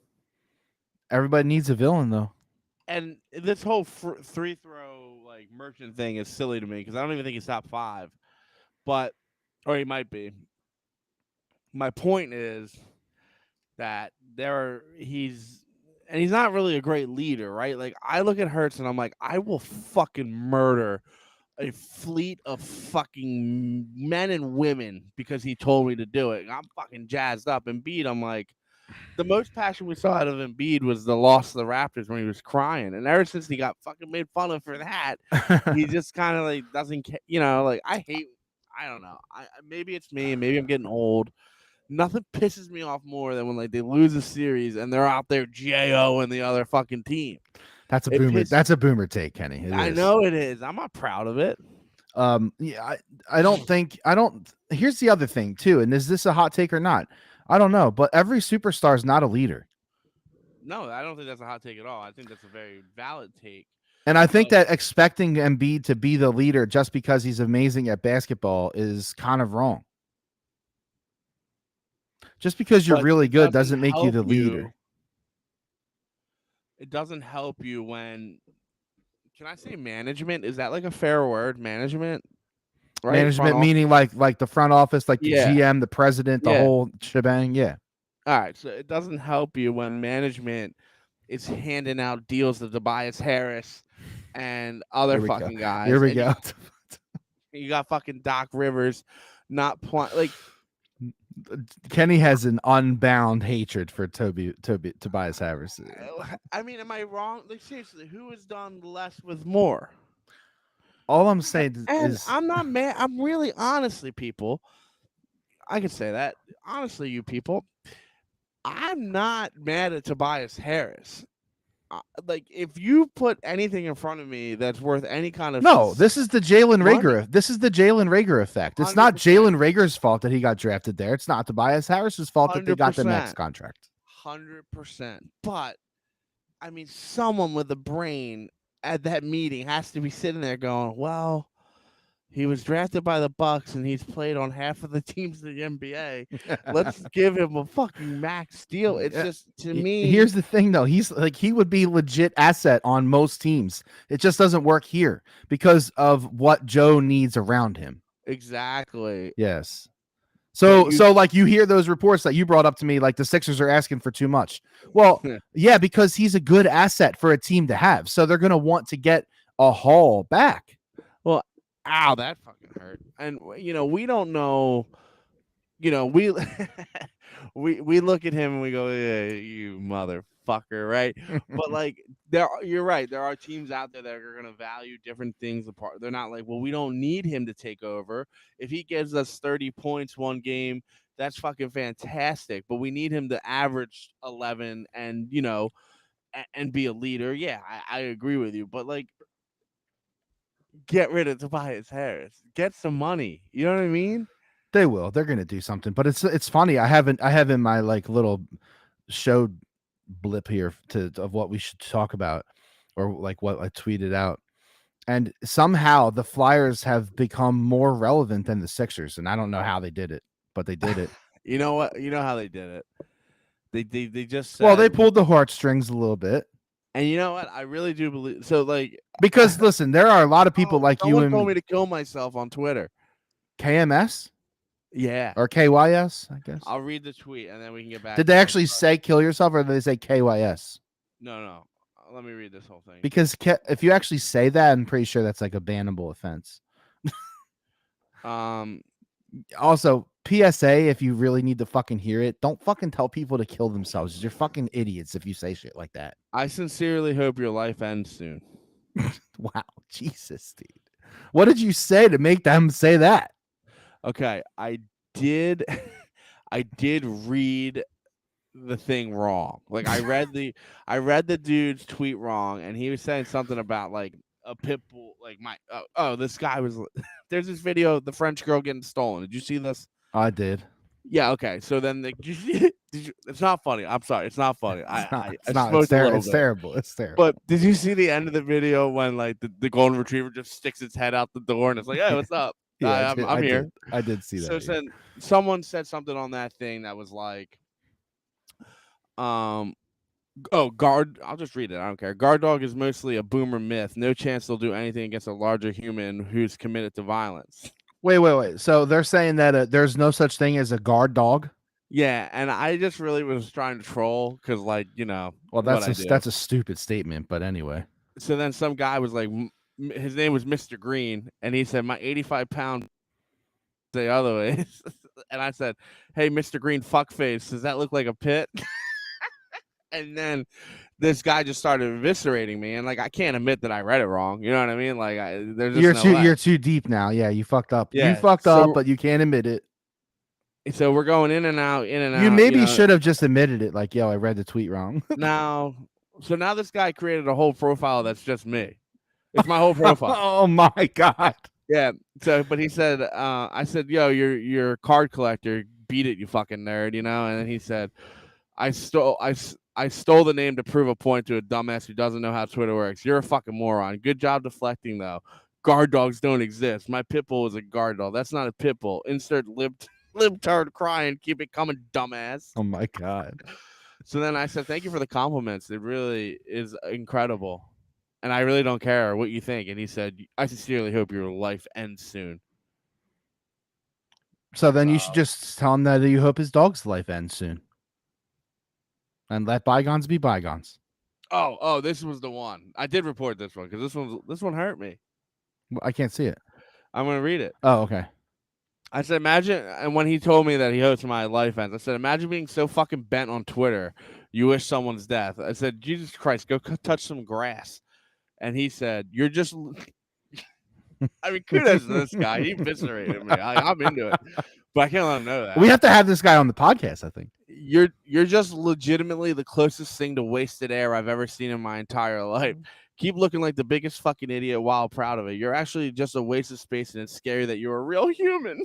Everybody needs a villain, though. And this whole three throw like merchant thing is silly to me because I don't even think he's top 5, but or he might be. My point is that he's not really a great leader, right? Like I look at Hurts and I'm like, I will fucking murder a fleet of fucking men and women because he told me to do it. And I'm fucking jazzed up. Embiid, I'm like, the most passion we saw out of Embiid was the loss of the Raptors when he was crying. And ever since he got fucking made fun of for that, he just kind of like doesn't care. You know, like I don't know. Maybe it's me. Maybe I'm getting old. Nothing pisses me off more than when like they lose a series and they're out there Jo and the other fucking team. That's a It boomer. pisses. That's a boomer take, Kenny. It I is. know it is. I'm not proud of it. Yeah, I don't think I don't. Here's the other thing too, and is this a hot take or not? I don't know, but every superstar is not a leader, No, I don't think that's a hot take at all. I think that's a very valid take. and I think But that expecting Embiid to be the leader just because he's amazing at basketball is kind of wrong. Just because you're but really it good doesn't doesn't make you help the you. leader. It doesn't help you when. Can I say management? Is that like a fair word? Management, right? Front Management office. meaning like the front office, like the Yeah, GM, the president, the yeah. whole shebang. Yeah. All right. So it doesn't help you when management is handing out deals to Tobias Harris and other Here we go. fucking Here guys, we and go. you got fucking Doc Rivers not playing. Like Kenny has an unbound hatred for Tobias Harris. I mean, am I wrong? Like seriously, who has done less with more? All I'm saying And is I'm not mad. I'm really honestly, people. I can say that honestly, you people. I'm not mad at Tobias Harris. Like, if you put anything in front of me that's worth any kind of no. This is the Jalen money, Rager. This is the Jalen Rager effect. It's not 100%, Jalen Rager's fault that he got drafted there. It's not Tobias Harris's fault that they got the max 100%, contract. 100%. But I mean, someone with a brain at that meeting has to be sitting there going, "Well, he was drafted by the Bucks and he's played on half of the teams in the NBA. Let's give him a fucking max deal." It's just to me. Here's the thing, though. He's like he would be legit asset on most teams. It just doesn't work here because of what Joe needs around him. Exactly. Yes. But So like you hear those reports that you brought up to me, like the Sixers are asking for too much. Well, yeah, because he's a good asset for a team to have. So they're gonna want to get a haul back. well, ow, that fucking hurt. And we don't know. We we look at him and we go, "Yeah, you motherfucker," right? But like, you're right. There are teams out there that are going to value different things apart. They're not like, well, we don't need him to take over. If he gives us 30 points one game, that's fucking fantastic. But we need him to average 11 and and be a leader. Yeah, I agree with you. But like, get rid of Tobias Harris. Get some money. You know what I mean? They will. They're gonna do something. But it's funny. I have in my like little show blip here of what we should talk about, or like what I tweeted out. And somehow the Flyers have become more relevant than the Sixers, and I don't know how they did it, but they did it. You know what? You know how they did it. They just said, Well, they pulled the heartstrings a little bit. and you know what? I really do believe so. Like, Because listen, there are a lot of people like you someone and told me to kill myself on Twitter. KMS Yeah, or KYS, I guess. I'll read the tweet and then we can get back. Did they actually say kill yourself, or did they say KYS? No. Let me read this whole thing. Because if you actually say that, I'm pretty sure that's like a bannable offense. Also, PSA, if you really need to fucking hear it, don't fucking tell people to kill themselves. You're fucking idiots if you say shit like that. I sincerely hope your life ends soon. Wow, Jesus, dude. What did you say to make them say that? Okay, I did read the thing wrong. Like I read the dude's tweet wrong, and he was saying something about like a pit bull. Like this guy was. There's this video of the French girl getting stolen. Did you see this? I did. Yeah. Okay. So then did you, it's not funny. I'm sorry. It's not funny. It's terrible. It's terrible. But did you see the end of the video when like the golden retriever just sticks its head out the door and it's like, hey, what's up? Yeah, I'm here. I did see that. So then someone said something on that thing that was like, Oh, guard. I'll just read it. I don't care. Guard dog is mostly a boomer myth. No chance they'll do anything against a larger human who's committed to violence. Wait. So they're saying that there's no such thing as a guard dog. Yeah, and I just really was trying to troll because, like, Well, what I do. that's a stupid statement, but anyway. So then some guy was like, his name was Mr. Green, and he said, my 85-pound the other ways. And I said, hey, Mr. Green fuckface, does that look like a pit? And then this guy just started eviscerating me, and like I can't admit that I read it wrong. You know what I mean? Like there's just You're too deep now. Yeah, you fucked up. You yeah. fucked up, but you can't admit it. So we're going in and out, in and out. You maybe should have just admitted it. Like, yo, I read the tweet wrong. now this guy created a whole profile that's just me. It's my whole profile. Oh my god. Yeah. So, but he said, I said, yo, you're a card collector. Beat it, you fucking nerd. And then he said, I stole the name to prove a point to a dumbass who doesn't know how Twitter works. You're a fucking moron. Good job deflecting though. Guard dogs don't exist. My pit bull is a guard dog. That's not a pit bull. Insert libtard crying. Keep it coming, dumbass. Oh my god. So then I said, thank you for the compliments. It really is incredible. And I really don't care what you think. And he said, I sincerely hope your life ends soon. So then you should just tell him that you hope his dog's life ends soon. And let bygones be bygones. Oh, this was the one. I did report this one because this one hurt me. I can't see it. I'm gonna read it. Oh, okay. I said, imagine, and when he told me that he hopes my life ends, I said, imagine being so fucking bent on Twitter, you wish someone's death. I said, Jesus Christ, go touch some grass. And he said, you're just, I mean, kudos to this guy. He eviscerated me. I'm into it, but I can't let him know that. We have to have this guy on the podcast, I think. You're just legitimately the closest thing to wasted air I've ever seen in my entire life. Keep looking like the biggest fucking idiot while proud of it. You're actually just a waste of space, and it's scary that you're a real human.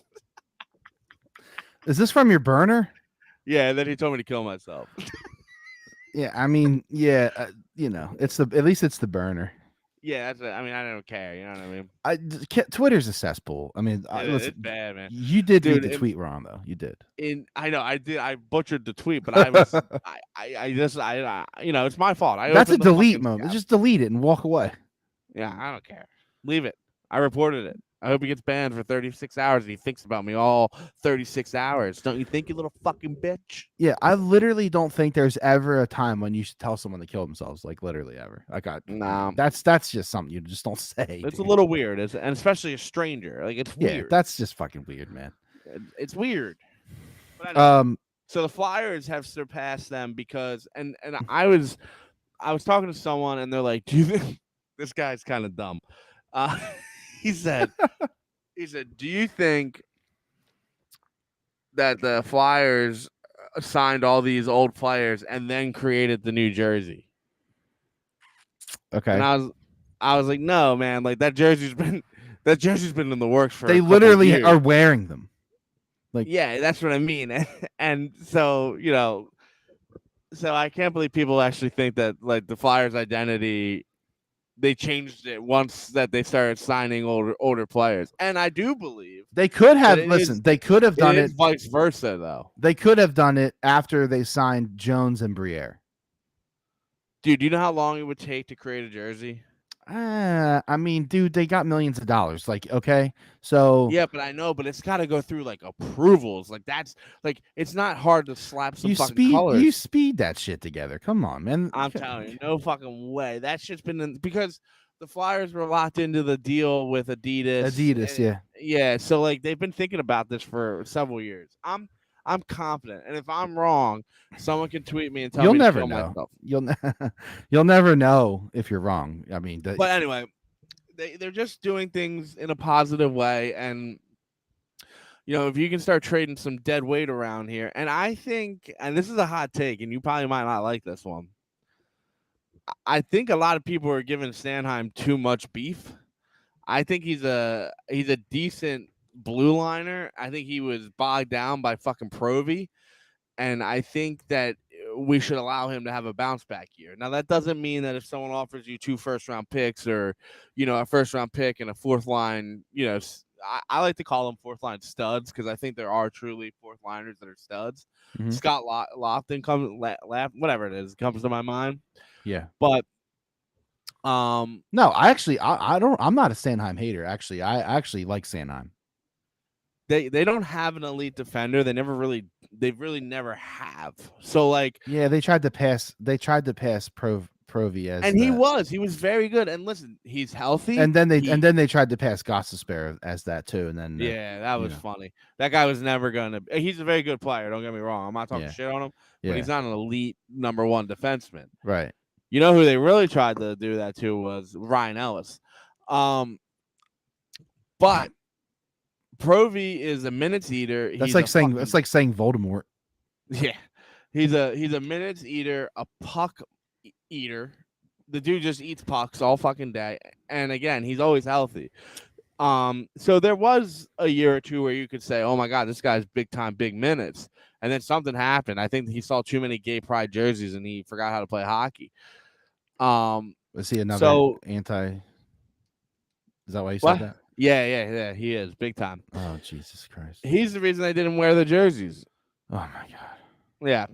Is this from your burner? Yeah, and then he told me to kill myself. Yeah, I mean, yeah, it's at least it's the burner. Yeah, I mean, I don't care. You know what I mean? Twitter's a cesspool. I mean, listen, it's bad, man. You did read the tweet wrong, though. You did. I know I did. I butchered the tweet, but I was, it's my fault. That's a delete moment. Just delete it and walk away. Yeah, I don't care. Leave it. I reported it. I hope he gets banned for 36 hours and he thinks about me all 36 hours. Don't you think, you little fucking bitch? Yeah, I literally don't think there's ever a time when you should tell someone to kill themselves. Like, literally ever. No. That's just something you just don't say. It's a little weird, and especially a stranger. Like, it's weird. Yeah, that's just fucking weird, man. It's weird. But anyway, so the Flyers have surpassed them because, and I was talking to someone and they're like, do you think this guy's kind of dumb? He said, do you think that the Flyers signed all these old players and then created the new jersey? Okay. And I was like, no, man, like that jersey's been in the works for. They literally are wearing them. Like, yeah, that's what I mean. And so, so I can't believe people actually think that like the Flyers' identity, they changed it once that they started signing older players. And I do believe they could have they could have done it vice versa, though. They could have done it after they signed Jones and Briere. Dude, do you know how long it would take to create a jersey? I mean, dude, they got millions of dollars. Like, okay, so yeah, but I know, but it's got to go through like approvals. Like that's like it's not hard to slap some fucking colors. You speed that shit together. Come on, man. I'm telling you, no fucking way. That shit's been because the Flyers were locked into the deal with Adidas. Yeah. So like they've been thinking about this for several years. I'm confident, and if I'm wrong, someone can tweet me and tell me to kill myself. You'll never know if you're wrong. I mean, but anyway, they're just doing things in a positive way, and if you can start trading some dead weight around here, and I think, and this is a hot take, and you probably might not like this one. I think a lot of people are giving Sanheim too much beef. I think he's a decent blue liner. I think he was bogged down by fucking Provy, and I think that we should allow him to have a bounce back year. Now that doesn't mean that if someone offers you 2 first-round picks or a first-round pick and a fourth line I like to call them fourth line studs because I think there are truly fourth liners that are studs. Mhm. Scott Lofton comes, whatever it is, comes to my mind. Yeah. But No, I don't. I'm not a Sanheim hater. Actually, I actually like Sanheim. they don't have an elite defender. They really never have. So like, Yeah, they tried to pass. They tried to pass Provy as and he that, was very good. And listen, he's healthy. and then they tried to pass Gossespierre as that too, and then Yeah, that you was know, funny. That guy was never gonna. He's a very good player. Don't get me wrong. I'm not talking yeah, shit on him, but yeah, he's not an elite number one defenseman. right. You know who they really tried to do that to was Ryan Ellis. Um, but Provy is a minutes eater. That's He's like a saying fucking Voldemort. yeah. He's a minutes eater, a puck eater. The dude just eats pucks all fucking day. And again, he's always healthy. So there was a year or two where you could say, "Oh my god, this guy's big time, big minutes," and then something happened. I think he saw too many gay pride jerseys and he forgot how to play hockey. Was he another So anti? Is that why you said what? that? Yeah, he is big time. Oh Jesus Christ! He's the reason they didn't wear the jerseys. Oh my God! Yeah.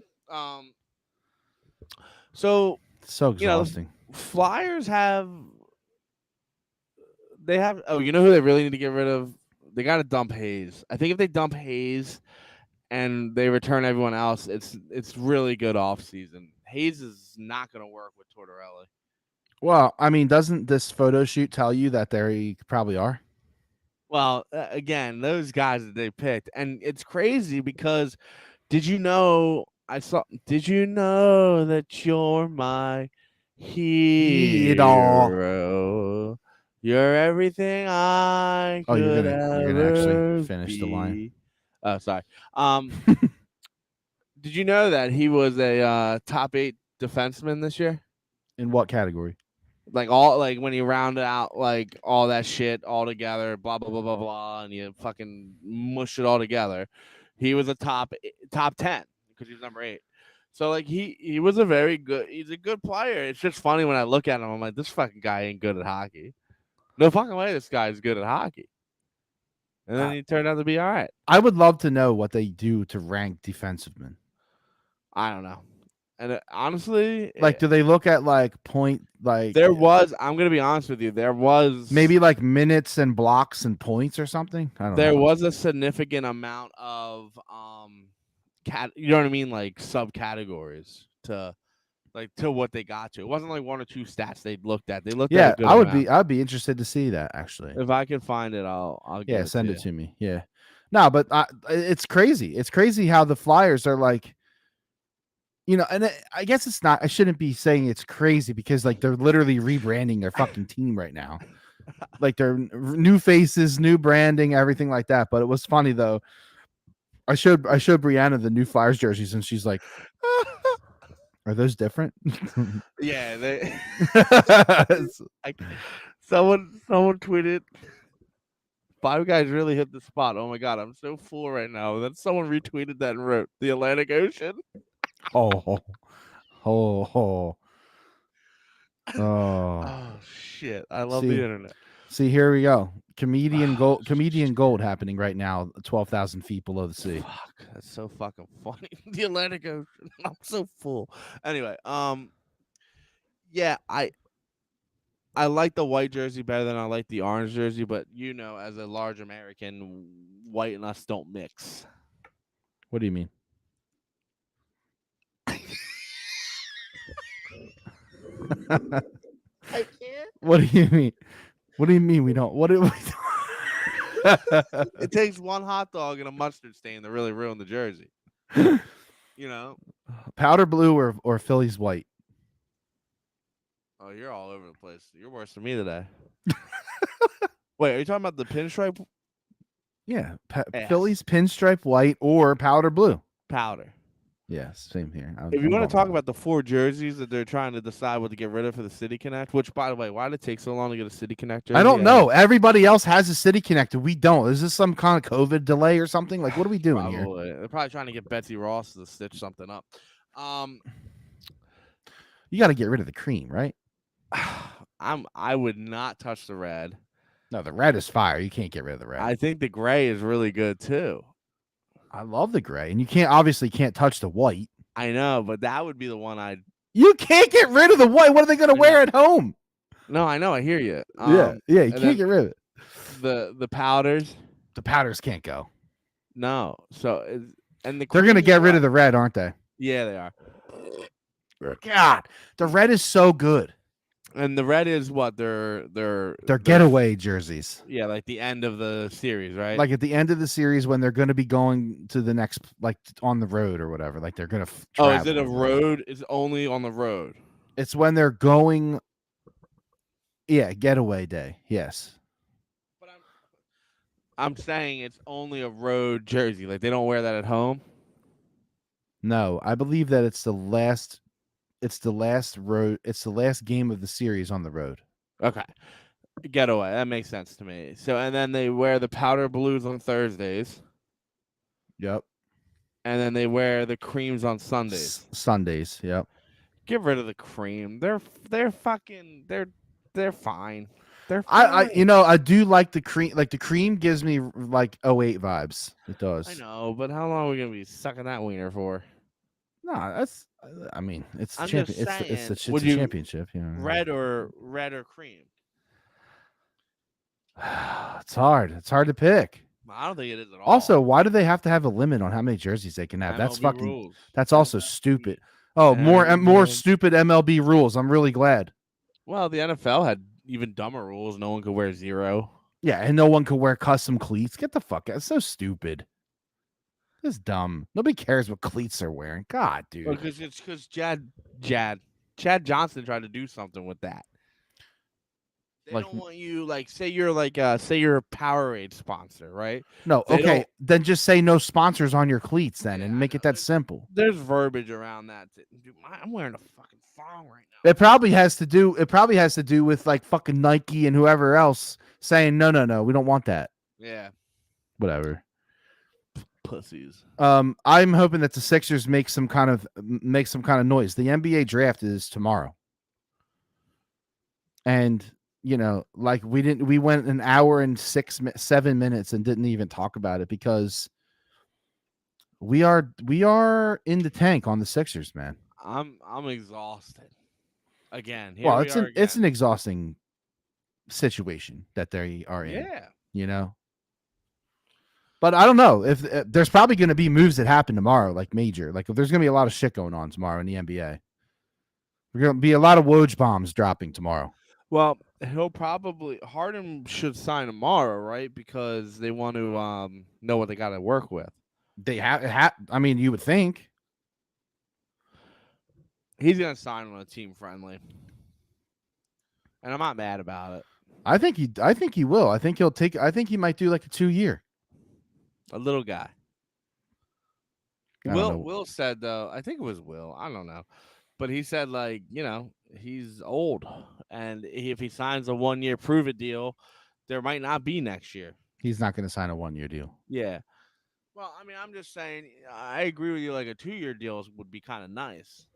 So It's so you know, exhausting. Flyers have they have. Oh, you know who they really need to get rid of? They got to dump Hayes. I think if they dump Hayes and they return everyone else, it's really good off season. Hayes is not going to work with Tortorella. Well, I mean, doesn't this photo shoot tell you that they probably are? Well, again, those guys that they picked, and it's crazy because did you know? Did you know that you're my Hero. hero? You're everything I Oh, could you're gonna actually ever finish the line. be. Oh, sorry. Did you know that he was a top 8 defenseman this year? In what category? Like when you round out like all that shit all together, blah blah blah blah blah, and you fucking mush it all together, he was a top 10 because he was number 8. So like he was he's a good player. It's just funny when I look at him, I'm like, this fucking guy ain't good at hockey. No fucking way, this guy's good at hockey. And then he turned out to be all right. I would love to know what they do to rank defensive-men. I don't know. And honestly, Like, do they look at like point, like I'm gonna be honest with you, there was maybe like minutes and blocks and points or something? I don't there know. was a significant amount of you know what I mean, like subcategories to what they got to. It wasn't like one or two stats they looked at. They looked at a Yeah, good amount. I'd be interested to see that actually. If I can find it, I'll give it Send to it you. to me. Yeah. No, but it's crazy. It's crazy how the Flyers are like, you know, and I guess it's not. I shouldn't be saying it's crazy because like they're literally rebranding their fucking team right now. Like they're new faces, new branding, everything like that. But it was funny though. I showed Brianna the new Flyers jerseys, and she's like, "Are those different?" Yeah, someone tweeted, "Five guys really hit the spot." Oh my god, I'm so full right now. Then someone retweeted that and wrote, "The Atlantic Ocean." Oh, oh. Oh shit! I love the internet. See, here we go. Comedian gold happening right now, 12,000 feet below the sea. Fuck, that's so fucking funny. The Atlantic Ocean. I'm so full. Anyway, yeah, I like the white jersey better than I like the orange jersey, but you know, as a large American, white and us don't mix. What do you mean? I can't. What do you mean? What do you mean we don't? What do we? It takes one hot dog and a mustard stain to really ruin the jersey. You know? Powder blue or Phillies white? Oh, you're all over the place. You're worse than me today. Wait, are you talking about the pinstripe? Yeah, Ass. Phillies pinstripe white or powder blue. Powder. Yeah, same here. If you want to talk about the 4 jerseys that they're trying to decide what to get rid of for the City Connect, which, by the way, why did it take so long to get a City Connect jersey? I don't know. Everybody else has a City Connected. We don't. Is this some kind of COVID delay or something? Like, what are we doing here? They're probably trying to get Betsy Ross to stitch something up. You got to get rid of the cream, right? I would not touch the red. No, the red is fire. You can't get rid of the red. I think the gray is really good too. I love the gray, and you can't touch the white. I know, but that would be the one I'd. You can't get rid of the white. What are they going to I wear know. at home? No, I know. I hear you. Yeah, you and can't then get rid of it. the powders. The powders can't go. No, so and the They're going to creams get are rid what? of the red, aren't they? Yeah, they are. God, the red is so good. And the red is what They're their getaway jerseys. Yeah, like the end of the series, right? Like at the end of the series when they're going to be going to the next, like on the road or whatever. Like they're going to. Oh, is it a road? It's only on the road. It's when they're going. Yeah, getaway day. Yes. But I'm saying it's only a road jersey. Like they don't wear that at home. No, I believe that it's the last. It's the last road. It's the last game of the series on the road. Okay. Getaway. That makes sense to me. So and then they wear the powder blues on Thursdays. Yep. And then they wear the creams on Sundays. Sundays. Yep. Get rid of the cream. They're fucking they're fine. They're I fine. I do like the cream. Like the cream gives me like 08 vibes. It does. I know, but how long are we gonna be sucking that wiener for? No, that's. I mean, it's I'm champion. just saying, It's a would you championship. You know. red or cream? It's hard. It's hard to pick. I don't think it is at all. Also, why do they have to have a limit on how many jerseys they can have? That's MLB fucking. rules. That's also stupid. Oh, more rules. stupid MLB rules. I'm really glad. Well, the NFL had even dumber rules. No one could wear 0. Yeah, and no one could wear custom cleats. Get the fuck out. It's so stupid. It's dumb. Nobody cares what cleats they're wearing. God, dude. Because it's because Chad Johnson tried to do something with that. They Like- don't want you like say you're a Powerade sponsor, right? No, They okay. don't- Then just say no sponsors on your cleats then Yeah, and I make it know. that simple. There's verbiage around that. Dude, I'm wearing a fucking thong right now. It probably has to do with like fucking Nike and whoever else saying no, we don't want that. Yeah, Whatever. pussies. I'm hoping that the Sixers make some kind of noise. The NBA draft is tomorrow. And like we went an hour and 7 minutes and didn't even talk about it because we are in the tank on the Sixers, man. I'm exhausted. Again, Well, it's an exhausting situation that they are in. Yeah. But I don't know if there's probably going to be moves that happen tomorrow, like major. Like if there's going to be a lot of shit going on tomorrow in the NBA. There's going to be a lot of Woj bombs dropping tomorrow. Well, Harden should sign tomorrow, right? Because they want to know what they got to work with. They have. I mean, you would think. He's gonna sign on a team friendly, and I'm not mad about it. I think he will. I think he might do like a 2-year. A little guy. I don't know. Will said though. I think it was Will. I don't know, but he said like he's old, and if he signs a 1-year prove it deal, there might not be next year. He's not going to sign a 1-year deal. Yeah. Well, I mean, I'm just saying. I agree with you. Like a 2-year deal would be kind of nice.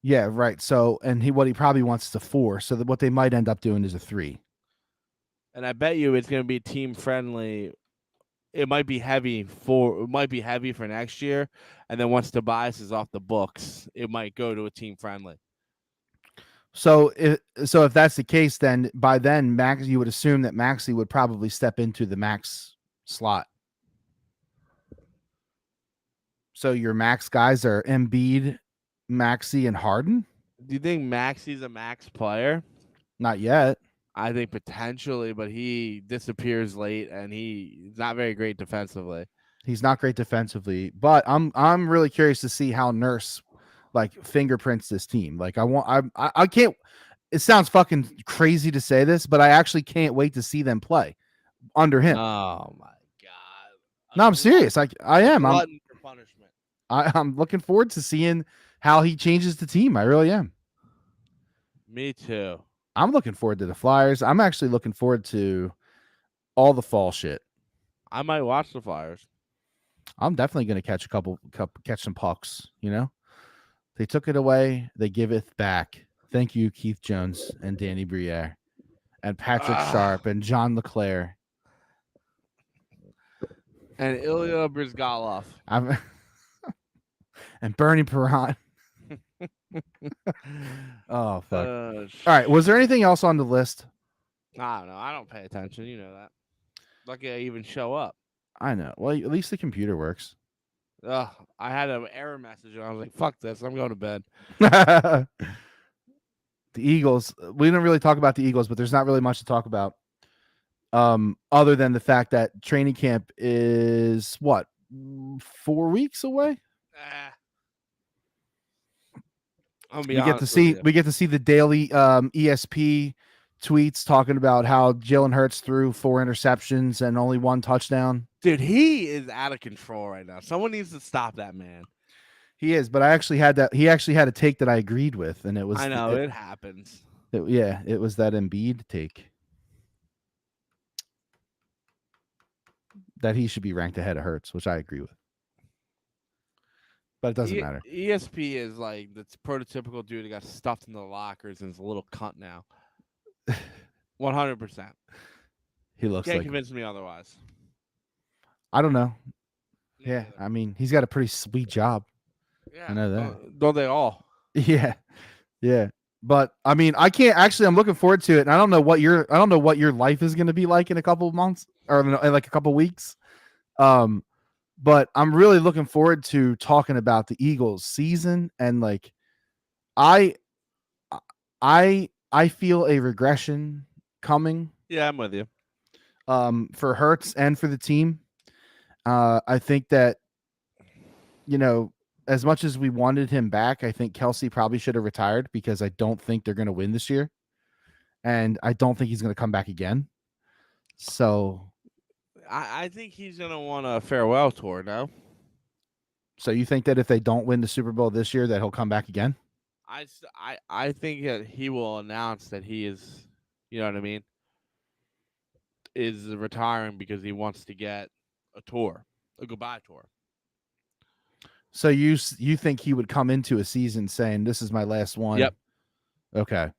Yeah, right. So, and what he probably wants is a 4. So what they might end up doing is a 3. And I bet you it's going to be team friendly. It might be heavy for next year, and then once Tobias is off the books, it might go to a team friendly. So if that's the case, then by then you would assume that Maxey would probably step into the max slot. So your max guys are Embiid, Maxey, and Harden? Do you think Maxey's a max player? Not yet. I think potentially, but he disappears late, and he's not very great defensively. He's not great defensively, but I'm really curious to see how Nurse like fingerprints this team. Like I can't. It sounds fucking crazy to say this, but I actually can't wait to see them play under him. Oh my god! No, I'm serious. I am. Glutton for punishment. I'm looking forward to seeing how he changes the team. I really am. Me too. I'm looking forward to the Flyers. I'm actually looking forward to all the fall shit. I might watch the Flyers. I'm definitely going to catch some pucks. They took it away. They give it back. Thank you, Keith Jones and Danny Briere. and Patrick Ah, Sharp and John LeClaire. and Ilya Brizgalov. I'm and Bernie Perrant. Oh fuck! All right, was there anything else on the list? I don't know. I don't pay attention. You know that. Lucky I even show up. I know. Well, at least the computer works. Ugh, I had an error message and I was like, "Fuck this! I'm going to bed." The Eagles. We didn't really talk about the Eagles, but there's not really much to talk about. Other than the fact that training camp is what 4 weeks away. I'm gonna be We get to honest with see you. the daily ESP tweets talking about how Jalen Hurts threw 4 interceptions and only 1 touchdown. Dude, he is out of control right now. Someone needs to stop that man. He is, but I actually had that. He actually had a take that I agreed with, and it was. I know it happens. It was that Embiid take that he should be ranked ahead of Hurts, which I agree with. But it doesn't matter. ESP is like the prototypical dude that got stuffed in the lockers and is a little cunt now. 100%. He looks Can't like. convince me otherwise. I don't know. Me Yeah, neither. I mean, he's got a pretty sweet job. Yeah, I know that. Don't they all? Yeah, yeah. But I mean, I can't actually. I'm looking forward to it, and I don't know what your life is going to be like in a couple of months or in like a couple of weeks. But I'm really looking forward to talking about the Eagles season, and like, I feel a regression coming. Yeah, I'm with you. For Hurts and for the team. I think that, as much as we wanted him back, I think Kelsey probably should have retired because I don't think they're going to win this year. And I don't think he's going to come back again. So I think he's gonna want a farewell tour now. So you think that if they don't win the Super Bowl this year, that he'll come back again? I think that he will announce that he is, you know what I mean, is retiring because he wants to get a tour, a goodbye tour. So you think he would come into a season saying, "This is my last one"? Yep. Okay.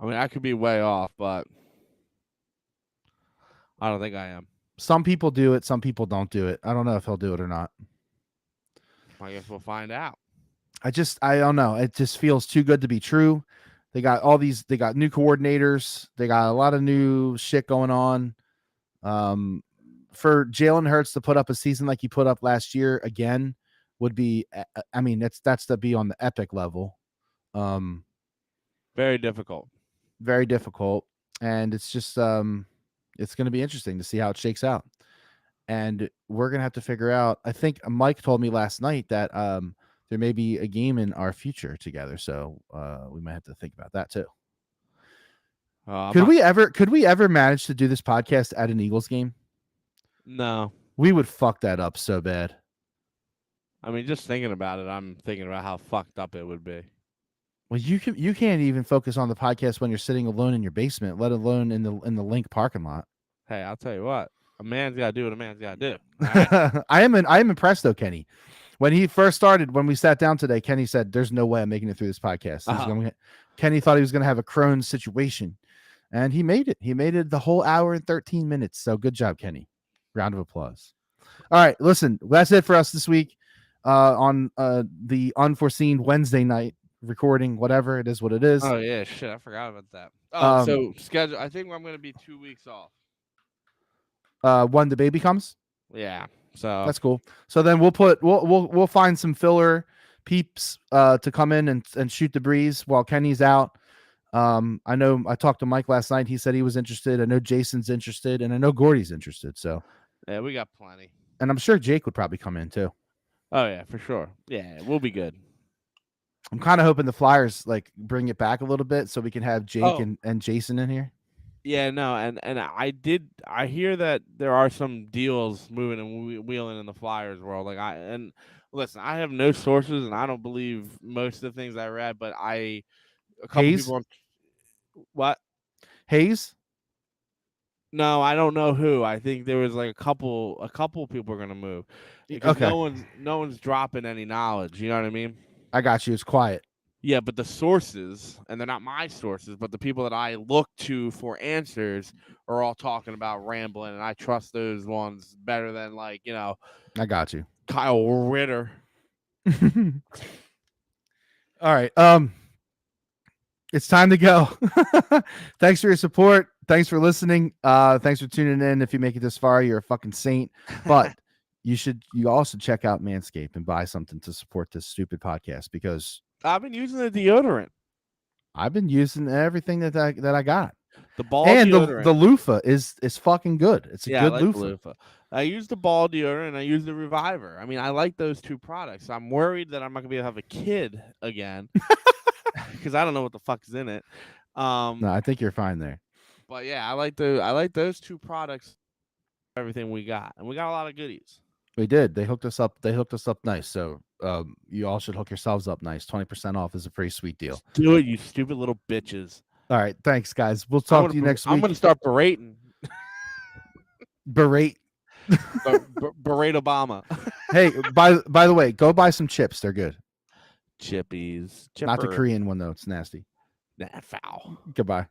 I mean, I could be way off, but I don't think I am. Some people do it. Some people don't do it. I don't know if he'll do it or not. I guess we'll find out. I don't know. It just feels too good to be true. They got they got new coordinators. They got a lot of new shit going on. For Jalen Hurts to put up a season like he put up last year again would be, I mean, that's to be on the epic level. Very difficult. Very difficult. And it's just, it's going to be interesting to see how it shakes out. And we're going to have to figure out, I think Mike told me last night that, there may be a game in our future together. So, we might have to think about that too. Could we ever manage to do this podcast at an Eagles game? No. We would fuck that up so bad. I mean, just thinking about it, I'm thinking about how fucked up it would be. Well, you can't even focus on the podcast when you're sitting alone in your basement, let alone in the Link parking lot. Hey, I'll tell you what. A man's got to do what a man's got to do. Right? I am impressed though, Kenny. When he first started, when we sat down today, Kenny said, "There's no way I'm making it through this podcast." Kenny thought he was going to have a Crohn's situation, and he made it. He made it the whole hour and 13 minutes. So good job, Kenny. Round of applause. All right, listen, that's it for us this week on the unforeseen Wednesday night recording. Whatever it is, what it is. Oh yeah, shit, I forgot about that. Oh, so schedule. I think I'm going to be 2 weeks off. When the baby comes. Yeah, so that's cool. So then we'll find some filler peeps to come in and shoot the breeze while Kenny's out. I know I talked to Mike last night. He said he was interested. I know Jason's interested, and I know Gordy's interested. So yeah, we got plenty. And I'm sure Jake would probably come in too. Oh yeah, for sure. Yeah, we'll be good. I'm kind of hoping the Flyers like bring it back a little bit so we can have Jake and Jason in here. Yeah, no, and I hear that there are some deals moving and wheeling in the Flyers world. Listen, I have no sources and I don't believe most of the things I read, but a couple Hayes? people. What? Hayes? No, I don't know who. I think there was like a couple people are gonna move. Because Okay. no one's dropping any knowledge. You know what I mean? I got you. It's quiet. Yeah, but the sources, and they're not my sources, but the people that I look to for answers are all talking about rambling, and I trust those ones better than like, I got you. Kyle Ritter. All right. It's time to go. Thanks for your support. Thanks for listening. Thanks for tuning in. If you make it this far, you're a fucking saint. But you also check out Manscaped and buy something to support this stupid podcast, because I've been using the deodorant. I've been using everything that I got. The ball And deodorant. the loofah is fucking good. It's a good I like loofah. the loofah. I use the ball deodorant and I use the Reviver. I mean, I like those two products. I'm worried that I'm not gonna be able to have a kid again because I don't know what the fuck is in it. No, I think you're fine there. But yeah, I like those two products. Everything we got, and we got a lot of goodies. We did. They hooked us up. They hooked us up nice. So you all should hook yourselves up nice. 20% off is a pretty sweet deal. Do it, you stupid little bitches. All right. Thanks, guys. We'll talk to you next week. I'm going to start berating. Berate. Berate Obama. Hey, by the way, go buy some chips. They're good. Chippies. Not the Korean one, though. It's nasty. Nah, foul. Goodbye.